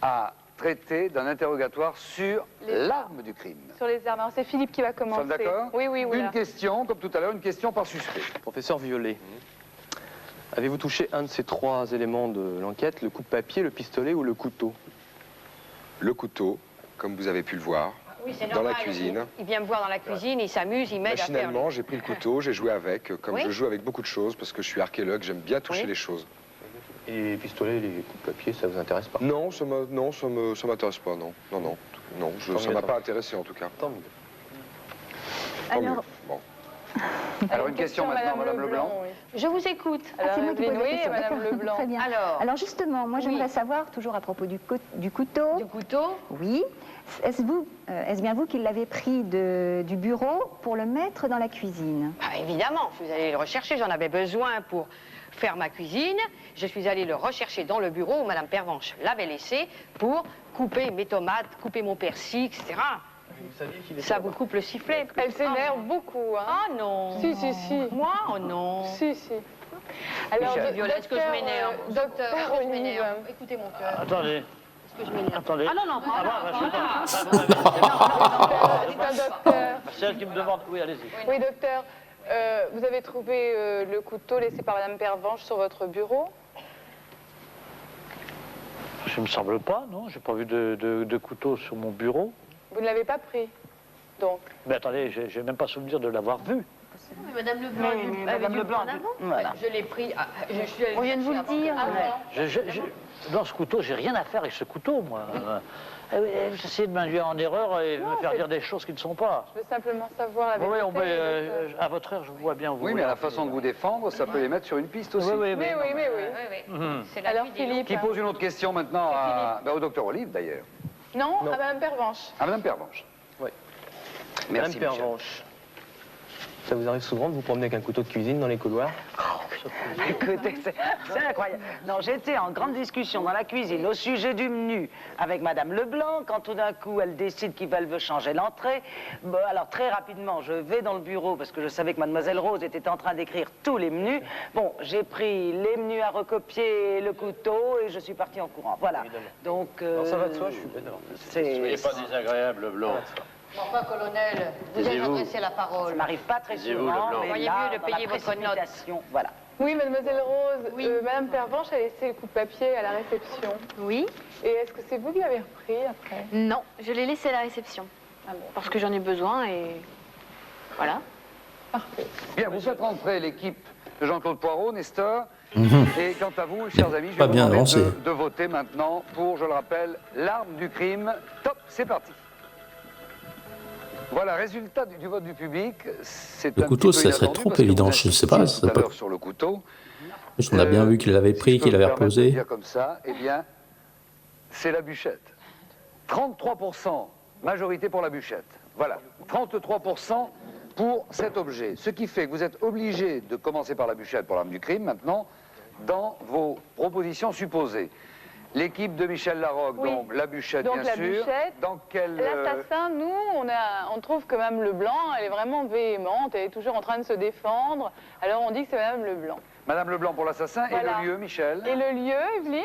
[SPEAKER 3] à traiter d'un interrogatoire sur l'arme du crime.
[SPEAKER 4] Sur les armes. Alors c'est Philippe qui va
[SPEAKER 3] Nous
[SPEAKER 4] commencer.
[SPEAKER 3] sommes d'accord?
[SPEAKER 4] Oui, oui, oui.
[SPEAKER 3] Une question, comme tout à l'heure, une question par suspect.
[SPEAKER 2] Professeur Violet, avez-vous touché un de ces trois éléments de l'enquête, le coupe-papier, le pistolet ou le couteau?
[SPEAKER 14] le couteau, comme vous avez pu le voir,
[SPEAKER 17] Oui, c'est
[SPEAKER 14] dans
[SPEAKER 17] normal.
[SPEAKER 14] la cuisine.
[SPEAKER 17] Il vient me voir dans la cuisine, il s'amuse, il m'aide à faire...
[SPEAKER 14] Machinalement, j'ai pris le couteau, j'ai joué avec, comme
[SPEAKER 17] Oui.
[SPEAKER 14] je joue avec beaucoup de choses, parce que je suis archéologue, j'aime bien toucher
[SPEAKER 17] Oui.
[SPEAKER 14] les choses.
[SPEAKER 2] Et les pistolets, les coupe-papiers, ça vous intéresse pas?
[SPEAKER 14] Non, ça m'intéresse pas, non. Non, ça m'a pas intéressé en tout cas.
[SPEAKER 2] Tant mieux.
[SPEAKER 14] Tant mieux.
[SPEAKER 15] Alors-
[SPEAKER 14] Bon.
[SPEAKER 3] Alors une question maintenant, Madame Leblanc.
[SPEAKER 17] Je vous écoute.
[SPEAKER 15] Ah, c'est moi qui pose la question,
[SPEAKER 4] Madame
[SPEAKER 15] d'accord.
[SPEAKER 4] Leblanc.
[SPEAKER 15] Très bien. Alors justement, moi j'aimerais savoir, toujours à propos du couteau.
[SPEAKER 17] Du couteau?
[SPEAKER 15] Oui. Est-ce bien vous qui l'avez pris du bureau pour le mettre dans la cuisine?
[SPEAKER 17] Bah, évidemment, je suis allée le rechercher, j'en avais besoin pour faire ma cuisine. Je suis allée le rechercher dans le bureau où Madame Pervenche l'avait laissé pour couper mes tomates, couper mon persil, etc. Ça vous coupe le sifflet.
[SPEAKER 4] Elle s'énerve beaucoup, hein.
[SPEAKER 17] Ah non.
[SPEAKER 4] Si, si, si.
[SPEAKER 17] Moi, oh non.
[SPEAKER 4] Si, si. Alors,
[SPEAKER 17] Violette, est-ce que je m'énerve?
[SPEAKER 4] Docteur
[SPEAKER 17] Est-ce que je
[SPEAKER 4] Olive.
[SPEAKER 17] m'énerve? Écoutez mon cœur.
[SPEAKER 9] Attendez.
[SPEAKER 17] Est-ce que je m'énerve?
[SPEAKER 9] Attendez.
[SPEAKER 17] Ah non, non,
[SPEAKER 9] Ah, bah,
[SPEAKER 17] pas
[SPEAKER 4] C'est un docteur.
[SPEAKER 9] C'est elle qui me demande. Oui, allez-y.
[SPEAKER 4] Oui, docteur. Vous avez trouvé le couteau laissé par Madame Pervenche sur votre bureau?
[SPEAKER 9] Ça me semble pas, non. J'ai pas vu de couteau sur mon bureau.
[SPEAKER 4] Vous ne l'avez pas pris, donc?
[SPEAKER 9] Mais attendez, j'ai même pas souvenir de l'avoir vu.
[SPEAKER 17] Mais Madame Leblanc
[SPEAKER 4] Oui, oui,
[SPEAKER 17] avait
[SPEAKER 4] Madame
[SPEAKER 17] dû le
[SPEAKER 4] Leblanc,
[SPEAKER 17] prendre avant.
[SPEAKER 4] voilà.
[SPEAKER 17] Je l'ai pris, je suis allée
[SPEAKER 4] On vient de vous le
[SPEAKER 17] chercher
[SPEAKER 4] dire.
[SPEAKER 17] avant.
[SPEAKER 9] Dans ce couteau, j'ai rien à faire avec ce couteau, moi. J'essaie de m'induire en erreur et me faire dire des choses qui ne sont pas.
[SPEAKER 4] Je veux simplement savoir la
[SPEAKER 9] Oui,
[SPEAKER 4] vérité.
[SPEAKER 9] à votre heure, je vois bien. Vous
[SPEAKER 3] Oui, mais à la façon de vous défendre, ça peut les mettre sur une piste aussi.
[SPEAKER 9] Oui,
[SPEAKER 4] Mais oui.
[SPEAKER 9] Mhm.
[SPEAKER 4] Alors, Philippe.
[SPEAKER 3] Qui pose une autre question maintenant au docteur Olive, d'ailleurs.
[SPEAKER 4] Non, à Madame Pervenche.
[SPEAKER 3] À Madame Pervenche.
[SPEAKER 2] Oui.
[SPEAKER 3] Merci,
[SPEAKER 2] Madame
[SPEAKER 3] Michel.
[SPEAKER 2] Pervenche, ça vous arrive souvent de vous promener avec un couteau de cuisine dans les couloirs?
[SPEAKER 16] Écoutez, c'est incroyable. Non, j'étais en grande discussion dans la cuisine au sujet du menu avec Madame Leblanc, quand tout d'un coup elle décide qu'elle veut changer l'entrée. Bon, alors très rapidement, je vais dans le bureau parce que je savais que Mademoiselle Rose était en train d'écrire tous les menus. Bon, j'ai pris les menus à recopier, le couteau et je suis partie en courant. Voilà. Donc.
[SPEAKER 2] Ça va de soi, je suis d'accord.
[SPEAKER 10] Soyez pas désagréable, Blanc.
[SPEAKER 17] Enfin, colonel, vous avez
[SPEAKER 10] Taisez-vous.
[SPEAKER 17] adressé la parole.
[SPEAKER 16] Ça m'arrive pas très
[SPEAKER 10] Taisez-vous,
[SPEAKER 16] souvent,
[SPEAKER 10] Leblanc.
[SPEAKER 16] mais
[SPEAKER 17] Voyez
[SPEAKER 16] là,
[SPEAKER 17] mieux de
[SPEAKER 16] dans la
[SPEAKER 17] payer votre note.
[SPEAKER 16] précipitation, voilà.
[SPEAKER 4] Oui, Mademoiselle Rose, Madame Pervenche a laissé le coupe-papier à la réception.
[SPEAKER 8] Oui.
[SPEAKER 4] Et est-ce que c'est vous qui l'avez repris après?
[SPEAKER 8] Non, je l'ai laissé à la réception. Parce que j'en ai besoin et... Voilà.
[SPEAKER 3] Bien, vous faites rentrer l'équipe de Jean-Claude Poirot, Nestor.
[SPEAKER 1] Mhm.
[SPEAKER 3] Et quant à vous, chers amis, je
[SPEAKER 1] Pas
[SPEAKER 3] vais
[SPEAKER 1] bien
[SPEAKER 3] vous demander
[SPEAKER 1] avancé.
[SPEAKER 3] de voter maintenant pour, je le rappelle, l'arme du crime. Top, c'est parti. Voilà, résultat du vote du public. C'est
[SPEAKER 1] Le
[SPEAKER 3] un
[SPEAKER 1] couteau,
[SPEAKER 3] petit peu
[SPEAKER 1] ça serait
[SPEAKER 3] inattendu
[SPEAKER 1] trop
[SPEAKER 3] parce que
[SPEAKER 1] évident,
[SPEAKER 3] vous
[SPEAKER 1] je sais
[SPEAKER 3] insistiez
[SPEAKER 1] pas.
[SPEAKER 3] tout
[SPEAKER 1] ça
[SPEAKER 3] à
[SPEAKER 1] peut-
[SPEAKER 3] l'heure sur le couteau.
[SPEAKER 1] On a bien vu qu'il l'avait pris, qu'il l'avait
[SPEAKER 3] Je peux me permettre de
[SPEAKER 1] reposé.
[SPEAKER 3] dire comme ça, eh bien, c'est la bûchette. 33% majorité pour la bûchette. Voilà, 33% pour cet objet. Ce qui fait que vous êtes obligé de commencer par la bûchette pour l'arme du crime maintenant dans vos propositions supposées. L'équipe de Michel Larocque,
[SPEAKER 4] Oui.
[SPEAKER 3] donc la bûchette
[SPEAKER 4] Donc
[SPEAKER 3] bien
[SPEAKER 4] la
[SPEAKER 3] sûr.
[SPEAKER 4] bûchette,
[SPEAKER 3] Dans quel
[SPEAKER 4] L'assassin, nous, on trouve que Mme Leblanc, elle est vraiment véhémente, elle est toujours en train de se défendre. Alors on dit que c'est Mme Leblanc.
[SPEAKER 3] Madame Leblanc pour l'assassin
[SPEAKER 4] Voilà.
[SPEAKER 3] et le lieu, Michel.
[SPEAKER 4] Et le lieu, Evelyne?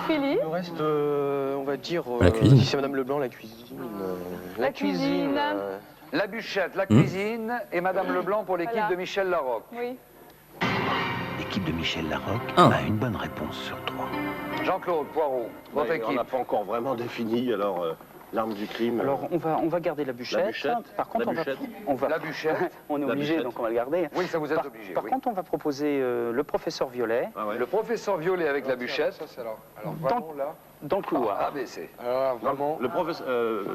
[SPEAKER 4] Philippe?
[SPEAKER 2] Le reste, on va dire,
[SPEAKER 1] La cuisine.
[SPEAKER 2] si c'est Madame Leblanc, la cuisine,
[SPEAKER 16] La cuisine.
[SPEAKER 3] La bûchette, la cuisine et Madame Leblanc pour l'équipe de Michel Larocque.
[SPEAKER 4] Oui.
[SPEAKER 20] L'équipe de Michel Larocque a une bonne réponse sur 3.
[SPEAKER 3] Jean-Claude Poirot, votre équipe.
[SPEAKER 10] On n'a pas encore vraiment défini, alors, l'arme du crime.
[SPEAKER 18] Alors, on va garder la bûchette.
[SPEAKER 10] La bûchette.
[SPEAKER 18] Par contre, on va...
[SPEAKER 3] La bûchette.
[SPEAKER 18] On est
[SPEAKER 3] La
[SPEAKER 18] obligé,
[SPEAKER 3] bûchette.
[SPEAKER 18] donc on va le garder.
[SPEAKER 3] Oui, ça vous êtes obligé.
[SPEAKER 18] Par contre, on va proposer le professeur Violet.
[SPEAKER 3] Le professeur Violet avec la bûchette.
[SPEAKER 18] Dans le couloir.
[SPEAKER 3] ABC.
[SPEAKER 14] Alors vraiment,
[SPEAKER 10] le professeur.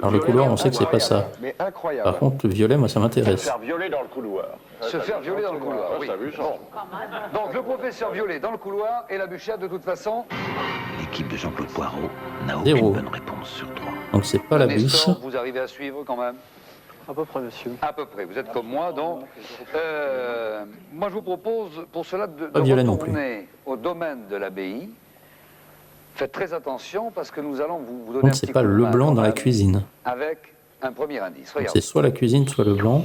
[SPEAKER 1] Dans le couloir, on sait que c'est pas ça.
[SPEAKER 14] Mais incroyable.
[SPEAKER 1] Par contre, violet, moi, ça
[SPEAKER 10] Se
[SPEAKER 1] m'intéresse.
[SPEAKER 10] faire violer dans le couloir.
[SPEAKER 3] Se faire violer dans le couloir, oui.
[SPEAKER 10] Ça a vu ça.
[SPEAKER 3] Bon. Donc le professeur Violet dans le couloir et la bûchette de toute façon.
[SPEAKER 20] L'équipe de Jean-Claude Poirot n'a aucune
[SPEAKER 1] Zéro.
[SPEAKER 20] bonne réponse sur 3.
[SPEAKER 1] Donc c'est pas la bûche.
[SPEAKER 3] Nestor, vous arrivez à suivre quand même?
[SPEAKER 18] À peu près, monsieur.
[SPEAKER 3] À peu près, vous êtes comme moi, donc. Moi, je vous propose pour cela de
[SPEAKER 1] violet non
[SPEAKER 3] retourner au domaine de l'abbaye. Faites très attention parce que nous allons vous donner
[SPEAKER 1] Donc
[SPEAKER 3] un
[SPEAKER 1] c'est
[SPEAKER 3] petit
[SPEAKER 1] pas
[SPEAKER 3] coup de
[SPEAKER 1] le
[SPEAKER 3] main,
[SPEAKER 1] blanc
[SPEAKER 3] quand
[SPEAKER 1] dans la
[SPEAKER 3] même,
[SPEAKER 1] cuisine.
[SPEAKER 3] avec un premier indice.
[SPEAKER 1] Donc
[SPEAKER 3] Regarde.
[SPEAKER 1] c'est soit la cuisine, soit le blanc.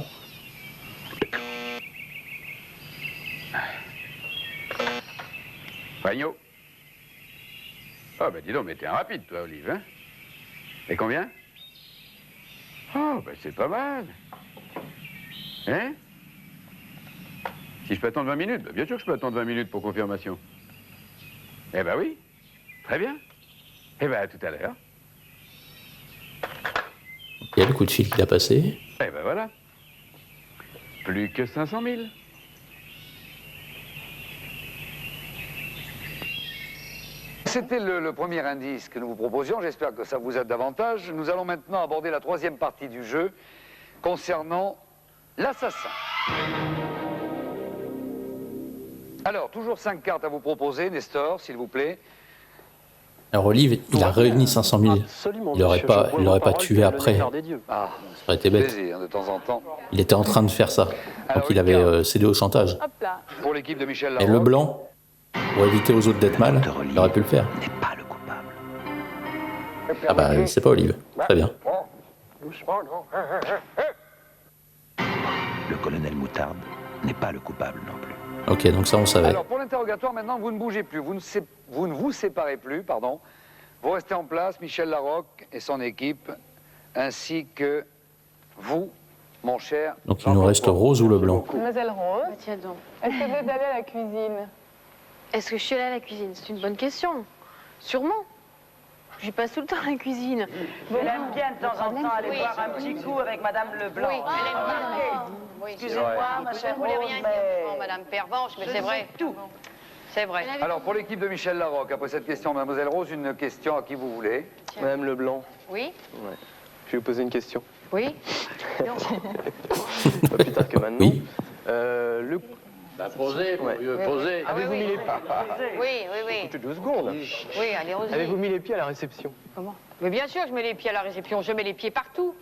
[SPEAKER 13] Pagnot. Ah, ben dis donc, mais t'es un rapide, toi, Olive, hein? Et combien? Oh, ben c'est pas mal. Hein? Si je peux attendre 20 minutes? Ben, bien sûr que je peux attendre 20 minutes pour confirmation. Eh ben oui. Très bien. Eh ben, à tout à l'heure.
[SPEAKER 1] Il y a le coup de fil qu'il a passé.
[SPEAKER 13] Eh ben voilà. Plus que 500 000.
[SPEAKER 3] C'était le premier indice que nous vous proposions. J'espère que ça vous aide davantage. Nous allons maintenant aborder la troisième partie du jeu concernant l'assassin. Alors, toujours 5 cartes à vous proposer, Nestor, s'il vous plaît.
[SPEAKER 1] Alors Olive, il a réuni 500 000. Il l'aurait pas tué après. Ça aurait été bête.
[SPEAKER 3] Plaisir, de temps en temps.
[SPEAKER 1] Il était en train de faire ça. Donc il avait cédé au chantage.
[SPEAKER 3] Pour l'équipe de Michel
[SPEAKER 1] Et
[SPEAKER 3] Larocque.
[SPEAKER 1] le blanc, pour éviter aux autres d'être mal, il aurait pu le faire. Ah bah c'est pas Olive. Très bien.
[SPEAKER 20] Le colonel Moutarde n'est pas le coupable non plus.
[SPEAKER 1] Ok, donc ça on savait.
[SPEAKER 3] Alors, pour l'interrogatoire, maintenant, vous ne bougez plus. Vous ne vous séparez plus, pardon. Vous restez en place, Michel Larocque et son équipe, ainsi que vous, mon cher.
[SPEAKER 1] Donc il nous reste rose ou le blanc.
[SPEAKER 4] Mademoiselle Rose,
[SPEAKER 8] Bah, tiens donc.
[SPEAKER 4] est-ce que vous êtes allée à la cuisine?
[SPEAKER 8] Est-ce que je suis allée à la cuisine? C'est une bonne question. Sûrement. J'y passe tout le temps à la cuisine.
[SPEAKER 16] Elle aime bien de temps en temps aller boire un petit coup avec Madame Leblanc.
[SPEAKER 17] Oui, elle aime bien. Oui,
[SPEAKER 16] Excusez-moi, ma chère
[SPEAKER 17] je voulais
[SPEAKER 16] Rose,
[SPEAKER 17] rien dire
[SPEAKER 16] mais-
[SPEAKER 17] devant Madame Pervenche, mais
[SPEAKER 16] Je
[SPEAKER 17] c'est vrai.
[SPEAKER 16] sais tout.
[SPEAKER 17] C'est vrai.
[SPEAKER 3] Alors, pour l'équipe de Michel Larocque, après cette question, Mademoiselle Rose, une question à qui vous voulez.
[SPEAKER 21] Madame Leblanc,
[SPEAKER 17] Oui,
[SPEAKER 21] je vais vous poser une question.
[SPEAKER 17] oui.
[SPEAKER 21] Pas plus tard que maintenant.
[SPEAKER 1] Oui.
[SPEAKER 21] Le...
[SPEAKER 10] Posez,
[SPEAKER 21] Ouais.
[SPEAKER 10] posez.
[SPEAKER 17] Ah oui,
[SPEAKER 21] Avez-vous
[SPEAKER 17] oui.
[SPEAKER 21] mis les...
[SPEAKER 17] Oui, oui, oui.
[SPEAKER 21] Écoutez 2 secondes.
[SPEAKER 17] Oui, allez, osez.
[SPEAKER 21] Avez-vous mis les pieds à la réception?
[SPEAKER 17] Comment? Mais bien sûr, je mets les pieds à la réception. Je mets les pieds partout.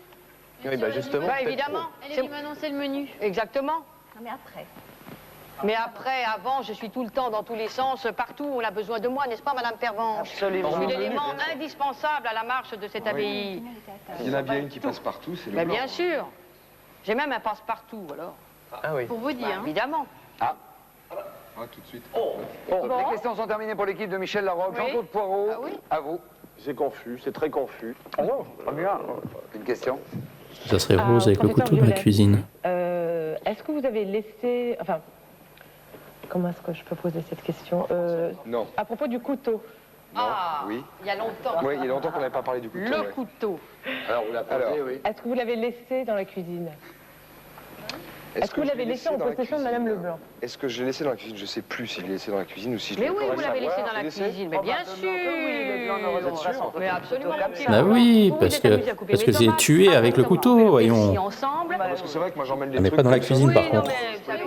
[SPEAKER 21] Oui, bah justement.
[SPEAKER 17] Bah,
[SPEAKER 21] peut-être
[SPEAKER 17] évidemment.
[SPEAKER 8] Elle est venue m'annoncer le menu.
[SPEAKER 17] Exactement.
[SPEAKER 15] Non, mais après.
[SPEAKER 17] Mais après, avant, je suis tout le temps dans tous les sens, partout. On a besoin de moi, n'est-ce pas, Madame Pervenche?
[SPEAKER 16] Absolument.
[SPEAKER 17] Je suis l'élément indispensable à la marche de cette abbaye.
[SPEAKER 14] Il y en a bien une qui passe partout, c'est le
[SPEAKER 17] Mais
[SPEAKER 14] blanc.
[SPEAKER 17] bien sûr. J'ai même un passe-partout, alors.
[SPEAKER 21] Ah oui.
[SPEAKER 8] Pour vous dire. hein.
[SPEAKER 17] Évidemment.
[SPEAKER 3] Ah,
[SPEAKER 14] tout de suite.
[SPEAKER 3] Bon, les questions sont terminées pour l'équipe de Michel Larocque.
[SPEAKER 17] Oui.
[SPEAKER 3] Jean-Claude Poirot,
[SPEAKER 17] Ah oui.
[SPEAKER 3] à vous.
[SPEAKER 10] C'est confus, c'est très confus.
[SPEAKER 3] Oh, très bien. Une question.
[SPEAKER 1] Ça serait rose avec le
[SPEAKER 19] professeur
[SPEAKER 1] couteau dans la
[SPEAKER 19] Violet.
[SPEAKER 1] cuisine.
[SPEAKER 19] Est-ce que vous avez laissé... Enfin, comment est-ce que je peux poser cette question
[SPEAKER 14] Non.
[SPEAKER 19] À propos du couteau.
[SPEAKER 17] Ah,
[SPEAKER 14] Oui.
[SPEAKER 17] il y a longtemps.
[SPEAKER 14] Oui, il y a longtemps qu'on n'avait pas parlé du couteau.
[SPEAKER 17] Le
[SPEAKER 14] ouais.
[SPEAKER 17] couteau.
[SPEAKER 10] Alors, vous la posez, oui.
[SPEAKER 19] Est-ce que vous l'avez laissé dans la cuisine? Est-ce que vous
[SPEAKER 14] je
[SPEAKER 19] l'avez
[SPEAKER 14] l'ai
[SPEAKER 19] laissé en
[SPEAKER 14] dans la
[SPEAKER 19] possession de
[SPEAKER 14] cuisine
[SPEAKER 19] Madame Leblanc?
[SPEAKER 14] Est-ce que je l'ai laissé dans la cuisine? Je sais plus si je l'ai laissé dans la cuisine ou si je l'ai
[SPEAKER 17] Mais oui, vous l'avez laissé
[SPEAKER 14] savoir.
[SPEAKER 17] dans la
[SPEAKER 14] Laissé
[SPEAKER 17] cuisine. Mais bien sûr. Mais absolument. mon petit
[SPEAKER 1] Bah
[SPEAKER 17] Laurent.
[SPEAKER 1] oui,
[SPEAKER 17] Vous vous
[SPEAKER 1] parce
[SPEAKER 17] êtes amusé à
[SPEAKER 1] que
[SPEAKER 17] couper
[SPEAKER 1] parce
[SPEAKER 17] mes
[SPEAKER 1] que c'est
[SPEAKER 17] tomates,
[SPEAKER 1] tué avec le couteau,
[SPEAKER 17] Si
[SPEAKER 1] voyons.
[SPEAKER 17] ensemble.
[SPEAKER 14] Parce que c'est vrai que moi j'emmène les
[SPEAKER 1] Mais
[SPEAKER 14] trucs.
[SPEAKER 1] pas dans la
[SPEAKER 14] comme ça.
[SPEAKER 1] cuisine par
[SPEAKER 17] Oui, non,
[SPEAKER 1] contre.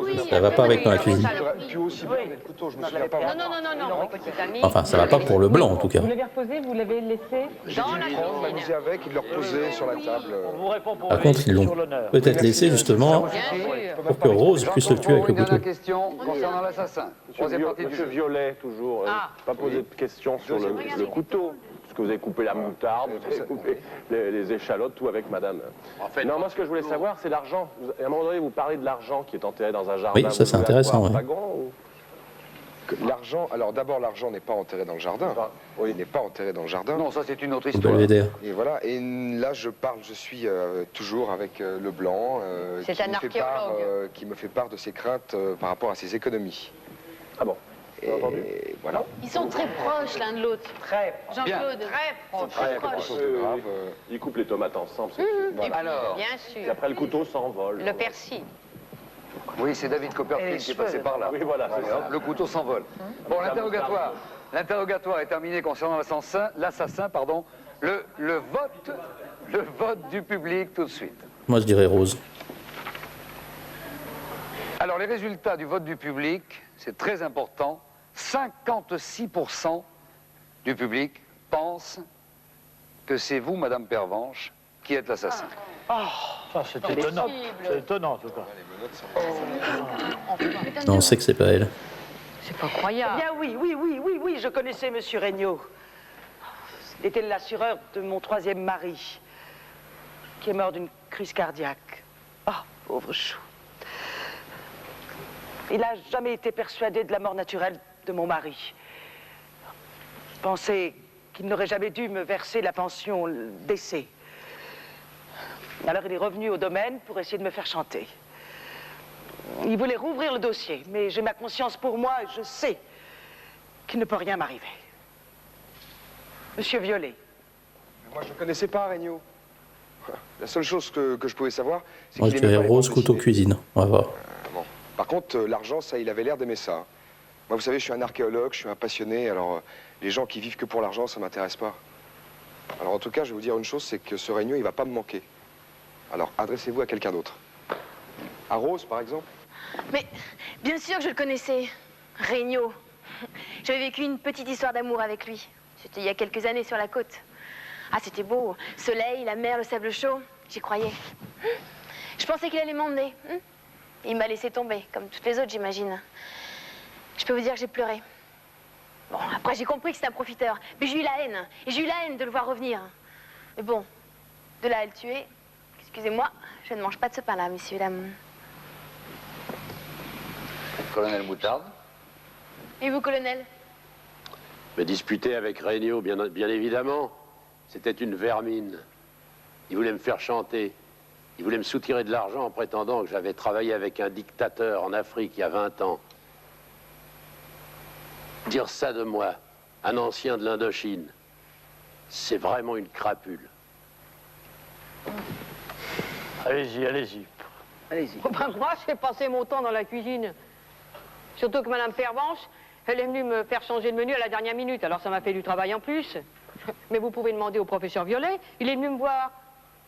[SPEAKER 17] mais
[SPEAKER 1] Ça va pas avec dans la cuisine.
[SPEAKER 14] J'aurais pu aussi prendre le couteau, je me souviens pas.
[SPEAKER 17] Non, non, non, non, non, mon petit ami.
[SPEAKER 1] Enfin, ça va pas pour le blanc en tout cas.
[SPEAKER 19] Vous l'avez reposé, vous l'avez laissé
[SPEAKER 17] Dans la
[SPEAKER 14] Prendre,
[SPEAKER 17] cuisine.
[SPEAKER 14] m'amuser avec et de le reposer sur la table.
[SPEAKER 18] On vous répond pour
[SPEAKER 1] Par
[SPEAKER 18] lui,
[SPEAKER 1] contre, ils l'ont
[SPEAKER 18] sur l'honneur.
[SPEAKER 1] peut-être laissé justement
[SPEAKER 17] Bien sûr.
[SPEAKER 1] pour que Rose puisse le tuer avec le
[SPEAKER 3] Une
[SPEAKER 1] couteau.
[SPEAKER 3] dernière question concernant l'assassin. Troisième partie du
[SPEAKER 10] Monsieur
[SPEAKER 3] jeu.
[SPEAKER 10] Violet, toujours.
[SPEAKER 17] Ah.
[SPEAKER 10] Pas poser de questions sur le couteau. Parce que vous avez coupé la moutarde, vous avez coupé les échalotes, tout avec madame. Non, moi, ce que je voulais savoir, c'est l'argent. À un moment donné, vous parlez de l'argent qui est enterré dans un jardin.
[SPEAKER 1] Oui, ça, c'est
[SPEAKER 10] Vous voulez
[SPEAKER 1] intéressant,
[SPEAKER 10] avoir un
[SPEAKER 1] ouais.
[SPEAKER 10] wagon ou-
[SPEAKER 14] L'argent, alors d'abord, l'argent n'est pas enterré dans le jardin. Il n'est pas enterré dans le jardin.
[SPEAKER 3] Non, ça c'est une autre
[SPEAKER 1] Au
[SPEAKER 3] histoire.
[SPEAKER 1] Belvédère.
[SPEAKER 14] Et voilà, et là je suis toujours avec Leblanc,
[SPEAKER 17] C'est un archéologue.
[SPEAKER 14] qui me fait part de ses craintes par rapport à ses économies.
[SPEAKER 5] Ah bon?
[SPEAKER 14] Et voilà.
[SPEAKER 8] Ils sont très proches l'un de l'autre.
[SPEAKER 16] Très
[SPEAKER 8] Jean-Claude,
[SPEAKER 17] Très
[SPEAKER 8] ils sont très proches.
[SPEAKER 5] Ils coupent les tomates ensemble.
[SPEAKER 17] Voilà. Alors, bien
[SPEAKER 5] Et
[SPEAKER 17] sûr.
[SPEAKER 5] après, le couteau s'envole.
[SPEAKER 17] Le persil.
[SPEAKER 3] Oui, c'est David Copperfield qui est passé par là.
[SPEAKER 5] Oui, voilà, c'est ça.
[SPEAKER 3] Le couteau s'envole. Bon, l'interrogatoire est terminé concernant l'assassin, pardon. Le vote du public tout de suite.
[SPEAKER 1] Moi, je dirais Rose.
[SPEAKER 3] Alors, les résultats du vote du public, c'est très important. 56% du public pense que c'est vous, Madame Pervenche, qui êtes l'assassin.
[SPEAKER 9] Ça, c'est étonnant. C'est étonnant, en tout cas.
[SPEAKER 1] Non, on sait que c'est pas elle.
[SPEAKER 17] C'est pas croyable.
[SPEAKER 16] Eh bien oui, je connaissais Monsieur Regnault. Il était l'assureur de mon troisième mari, qui est mort d'une crise cardiaque. Ah, pauvre chou. Il n'a jamais été persuadé de la mort naturelle de mon mari. Pensait qu'il n'aurait jamais dû me verser la pension d'essai. Alors il est revenu au domaine pour essayer de me faire chanter. Il voulait rouvrir le dossier, mais j'ai ma conscience pour moi et je sais qu'il ne peut rien m'arriver. Monsieur Violet.
[SPEAKER 14] Moi, je ne connaissais pas Regnault. La seule chose que je pouvais savoir, c'est
[SPEAKER 1] Moi, je
[SPEAKER 14] qu'il aimait
[SPEAKER 1] dirais
[SPEAKER 14] pas les
[SPEAKER 1] Rose,
[SPEAKER 14] bandes
[SPEAKER 1] couteau,
[SPEAKER 14] dessinées.
[SPEAKER 1] cuisine. On va voir.
[SPEAKER 14] Bon. Par contre, l'argent, ça, il avait l'air d'aimer ça. Moi, vous savez, je suis un archéologue, je suis un passionné, alors les gens qui vivent que pour l'argent, ça ne m'intéresse pas. Alors, en tout cas, je vais vous dire une chose, c'est que ce Regnault, il ne va pas me manquer. Alors, adressez-vous à quelqu'un d'autre. À Rose, par exemple.
[SPEAKER 8] Mais bien sûr que je le connaissais. Regnault. J'avais vécu une petite histoire d'amour avec lui. C'était il y a quelques années sur la côte. Ah, c'était beau. Soleil, la mer, le sable chaud. J'y croyais. Je pensais qu'il allait m'emmener. Il m'a laissé tomber, comme toutes les autres, j'imagine. Je peux vous dire que j'ai pleuré. Bon, après, j'ai compris que c'était un profiteur. Mais j'ai eu la haine. Et j'ai eu la haine de le voir revenir. Mais bon, de là à le tuer, excusez-moi, je ne mange pas de ce pain-là, messieurs, dames.
[SPEAKER 3] Colonel Moutarde.
[SPEAKER 8] Et vous, colonel?
[SPEAKER 10] Me disputer avec Regnault, bien évidemment. C'était une vermine. Il voulait me faire chanter. Il voulait me soutirer de l'argent en prétendant que j'avais travaillé avec un dictateur en Afrique il y a 20 ans. Dire ça de moi, un ancien de l'Indochine, c'est vraiment une crapule.
[SPEAKER 9] Allez-y, allez-y.
[SPEAKER 16] Allez-y.
[SPEAKER 17] Moi, j'ai passé mon temps dans la cuisine. Surtout que Madame Pervenche, elle est venue me faire changer de menu à la dernière minute. Alors ça m'a fait du travail en plus. Mais vous pouvez demander au professeur Violet. Il est venu me voir.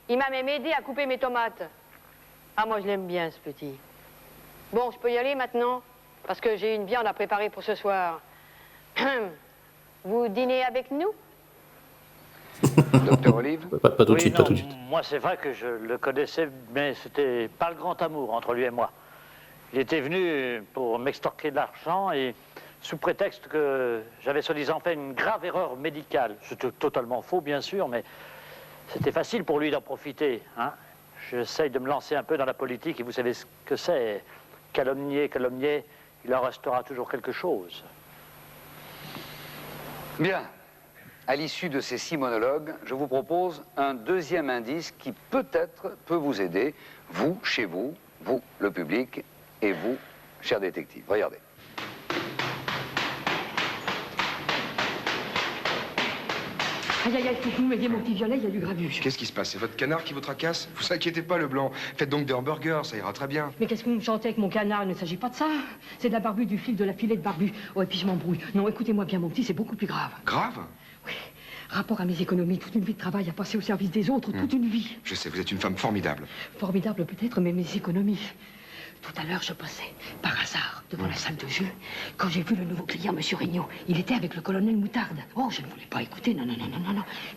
[SPEAKER 17] Il m'a même aidé à couper mes tomates. Ah, moi, je l'aime bien, ce petit. Bon, je peux y aller maintenant? Parce que j'ai une viande à préparer pour ce soir. Vous dînez avec nous?
[SPEAKER 3] Docteur Olive?
[SPEAKER 1] Pas tout de
[SPEAKER 9] Oui,
[SPEAKER 1] suite,
[SPEAKER 9] non,
[SPEAKER 1] pas tout de suite.
[SPEAKER 9] Moi, c'est vrai que je le connaissais, mais c'était pas le grand amour entre lui et moi. Il était venu pour m'extorquer de l'argent et sous prétexte que j'avais soi-disant fait une grave erreur médicale. C'était totalement faux, bien sûr, mais c'était facile pour lui d'en profiter. Hein. J'essaye de me lancer un peu dans la politique et vous savez ce que c'est. Calomnier, il en restera toujours quelque chose.
[SPEAKER 3] Bien. À l'issue de ces 6 monologues, je vous propose un deuxième indice qui peut-être peut vous aider, vous, chez vous, vous, le public, et vous, cher détective. Regardez.
[SPEAKER 11] Aïe, aïe, aïe, faut que vous m'aidiez, mon petit Violet, il y a du grabuge.
[SPEAKER 14] Qu'est-ce qui se passe? C'est votre canard qui vous tracasse? Vous inquiétez pas, Leblanc. Faites donc des hamburgers, ça ira très bien.
[SPEAKER 11] Mais qu'est-ce que vous me chantez avec mon canard? Il ne s'agit pas de ça. C'est de la barbu, du fil, de la filet de barbu. Oh, et puis je m'embrouille. Non, écoutez-moi bien, mon petit, c'est beaucoup plus grave.
[SPEAKER 14] Grave?
[SPEAKER 11] Rapport à mes économies, toute une vie de travail à passer au service des autres, toute une vie.
[SPEAKER 14] Je sais, vous êtes une femme formidable.
[SPEAKER 11] Formidable peut-être, mais mes économies. Tout à l'heure, je passais, par hasard, devant la salle de jeu, quand j'ai vu le nouveau client, Monsieur Regnault. Il était avec le colonel Moutarde. Oh, je ne voulais pas écouter, non.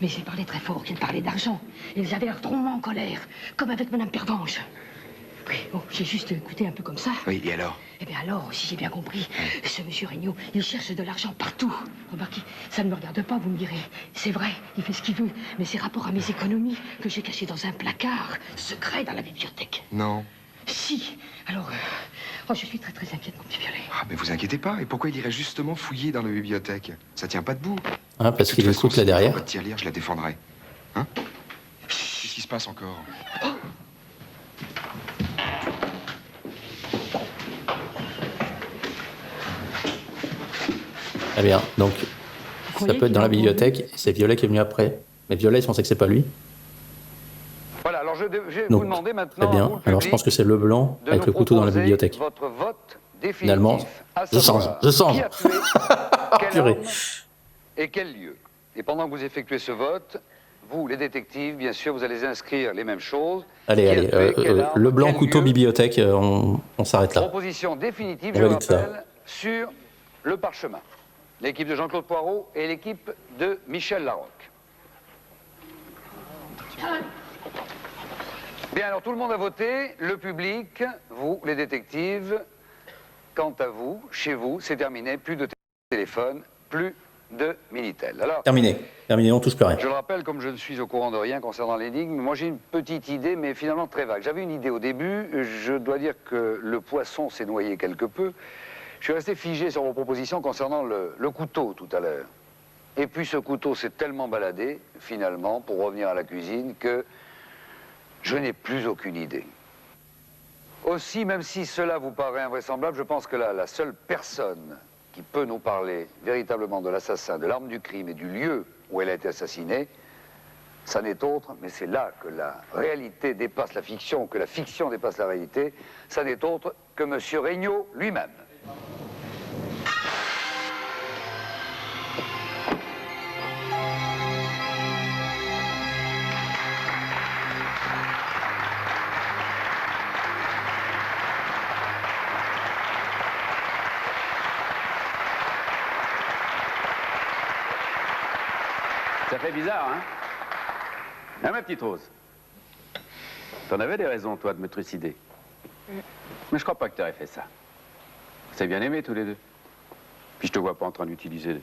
[SPEAKER 11] Mais il parlait très fort, il parlait d'argent. Ils avaient l'air drôlement en colère, comme avec Madame Pervenche. Oui, bon, j'ai juste écouté un peu comme ça.
[SPEAKER 14] Oui, et alors?
[SPEAKER 11] Eh bien alors, si j'ai bien compris, ce Monsieur Regnault, il cherche de l'argent partout. Remarquez, ça ne me regarde pas, vous me direz. C'est vrai, il fait ce qu'il veut, mais c'est rapport à mes économies que j'ai cachées dans un placard secret dans la bibliothèque.
[SPEAKER 14] Non.
[SPEAKER 11] Si. Alors, oh, je suis très très inquiète, mon petit Violet.
[SPEAKER 14] Ah, mais vous inquiétez pas. Et pourquoi il irait justement fouiller dans la bibliothèque? Ça tient pas debout.
[SPEAKER 1] Hein, parce qu'il écoute là derrière.
[SPEAKER 14] Votre tirelire, je la défendrai. Hein? Qu'est-ce qui se passe encore?
[SPEAKER 1] Très bien, donc ça peut être dans la bibliothèque, et c'est Violet qui est venu après. Mais Violet, il pensait que c'est pas lui.
[SPEAKER 3] Voilà, alors je vais
[SPEAKER 1] Donc,
[SPEAKER 3] vous demander
[SPEAKER 1] très
[SPEAKER 3] maintenant,
[SPEAKER 1] bien.
[SPEAKER 3] vous,
[SPEAKER 1] Alors je pense que c'est Leblanc
[SPEAKER 3] de
[SPEAKER 1] avec
[SPEAKER 3] nous
[SPEAKER 1] le couteau dans la
[SPEAKER 3] proposer
[SPEAKER 1] bibliothèque.
[SPEAKER 3] votre vote définitif,
[SPEAKER 1] Finalement,
[SPEAKER 3] à
[SPEAKER 1] je
[SPEAKER 3] savoir
[SPEAKER 1] change.
[SPEAKER 3] qui a tué, quelle
[SPEAKER 1] Purée.
[SPEAKER 3] arme et quel lieu. Et pendant que vous effectuez ce vote, vous, les détectives, bien sûr, vous allez inscrire les mêmes choses.
[SPEAKER 1] Allez,
[SPEAKER 3] Qui a
[SPEAKER 1] allez,
[SPEAKER 3] tué, quelle arme,
[SPEAKER 1] Leblanc,
[SPEAKER 3] quel
[SPEAKER 1] couteau,
[SPEAKER 3] lieu.
[SPEAKER 1] bibliothèque, on s'arrête là.
[SPEAKER 3] Proposition définitive,
[SPEAKER 1] On
[SPEAKER 3] je
[SPEAKER 1] valide ça.
[SPEAKER 3] rappelle, sur le parchemin. L'équipe de Jean-Claude Poirot et l'équipe de Michel Larocque. Bien, alors tout le monde a voté, le public, vous, les détectives. Quant à vous, chez vous, c'est terminé, plus de téléphone, plus de Minitel. Alors,
[SPEAKER 1] Terminé, on touche plus à rien.
[SPEAKER 3] je le rappelle, comme je ne suis au courant de rien concernant l'énigme, moi j'ai une petite idée, mais finalement très vague. J'avais une idée au début, je dois dire que le poisson s'est noyé quelque peu. Je suis resté figé sur vos propositions concernant le couteau tout à l'heure. Et puis ce couteau s'est tellement baladé, finalement, pour revenir à la cuisine, que je n'ai plus aucune idée. Aussi, même si cela vous paraît invraisemblable, je pense que la seule personne qui peut nous parler véritablement de l'assassin, de l'arme du crime et du lieu où elle a été assassinée, ça n'est autre, mais c'est là que la réalité dépasse la fiction, que la fiction dépasse la réalité, ça n'est autre que M. Regnault lui-même.
[SPEAKER 13] Ça fait bizarre, hein? Hein, ma petite Rose? T'en avais des raisons, toi, de me trucider. Mais je crois pas que t'aurais fait ça. Vous s'est bien aimé, tous les deux. Puis je te vois pas en train d'utiliser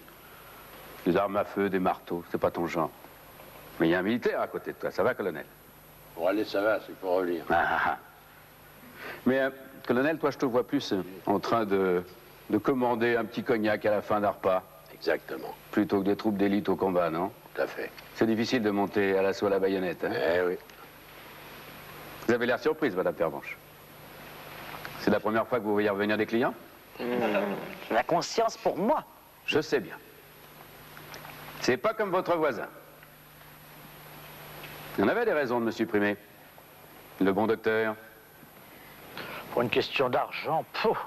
[SPEAKER 13] des armes à feu, des marteaux. C'est pas ton genre. Mais il y a un militaire à côté de toi. Ça va, colonel?
[SPEAKER 10] Bon, allez, ça va, c'est pour relire.
[SPEAKER 13] Mais, colonel, toi, je te vois plus en train de commander un petit cognac à la fin d'un repas.
[SPEAKER 10] Exactement.
[SPEAKER 13] Plutôt que des troupes d'élite au combat, non?
[SPEAKER 10] Tout à fait.
[SPEAKER 13] C'est difficile de monter à l'assaut à la baïonnette, hein?
[SPEAKER 10] Eh oui.
[SPEAKER 13] Vous avez l'air surprise, madame Pervenche. C'est la première fois que vous voyez revenir des clients?
[SPEAKER 16] La conscience pour moi.
[SPEAKER 13] Je sais bien. C'est pas comme votre voisin. Il en avait des raisons de me supprimer. Le bon docteur.
[SPEAKER 9] Pour une question d'argent, pouf.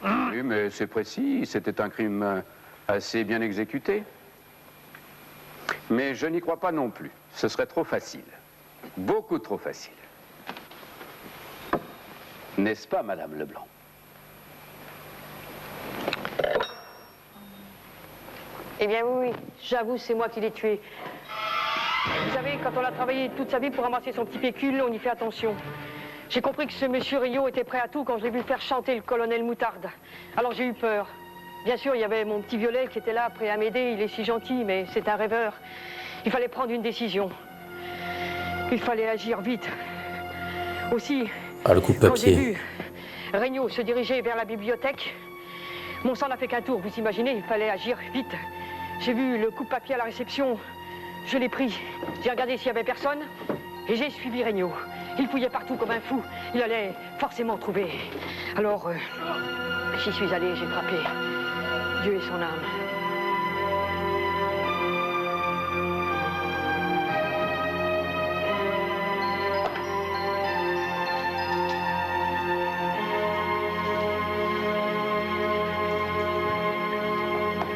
[SPEAKER 13] Oui, mais c'est précis. C'était un crime assez bien exécuté. Mais je n'y crois pas non plus. Ce serait trop facile. Beaucoup trop facile. N'est-ce pas, Madame Leblanc?
[SPEAKER 17] Eh bien oui, j'avoue, c'est moi qui l'ai tué. Vous savez, quand on a travaillé toute sa vie pour ramasser son petit pécule, on y fait attention. J'ai compris que ce monsieur Rio était prêt à tout quand je l'ai vu faire chanter le colonel Moutarde. Alors j'ai eu peur. Bien sûr, il y avait mon petit Violet qui était là, prêt à m'aider. Il est si gentil, mais c'est un rêveur. Il fallait prendre une décision. Il fallait agir vite. Aussi,
[SPEAKER 1] le coup de
[SPEAKER 17] quand j'ai
[SPEAKER 1] papier.
[SPEAKER 17] vu Regnault se diriger vers la bibliothèque, mon sang n'a fait qu'un tour. Vous imaginez, il fallait agir vite. J'ai vu le coup de papier à la réception. Je l'ai pris. J'ai regardé s'il y avait personne et j'ai suivi Regnault. Il fouillait partout comme un fou. Il allait forcément trouver. Alors, j'y suis allé, j'ai frappé. Dieu et son âme.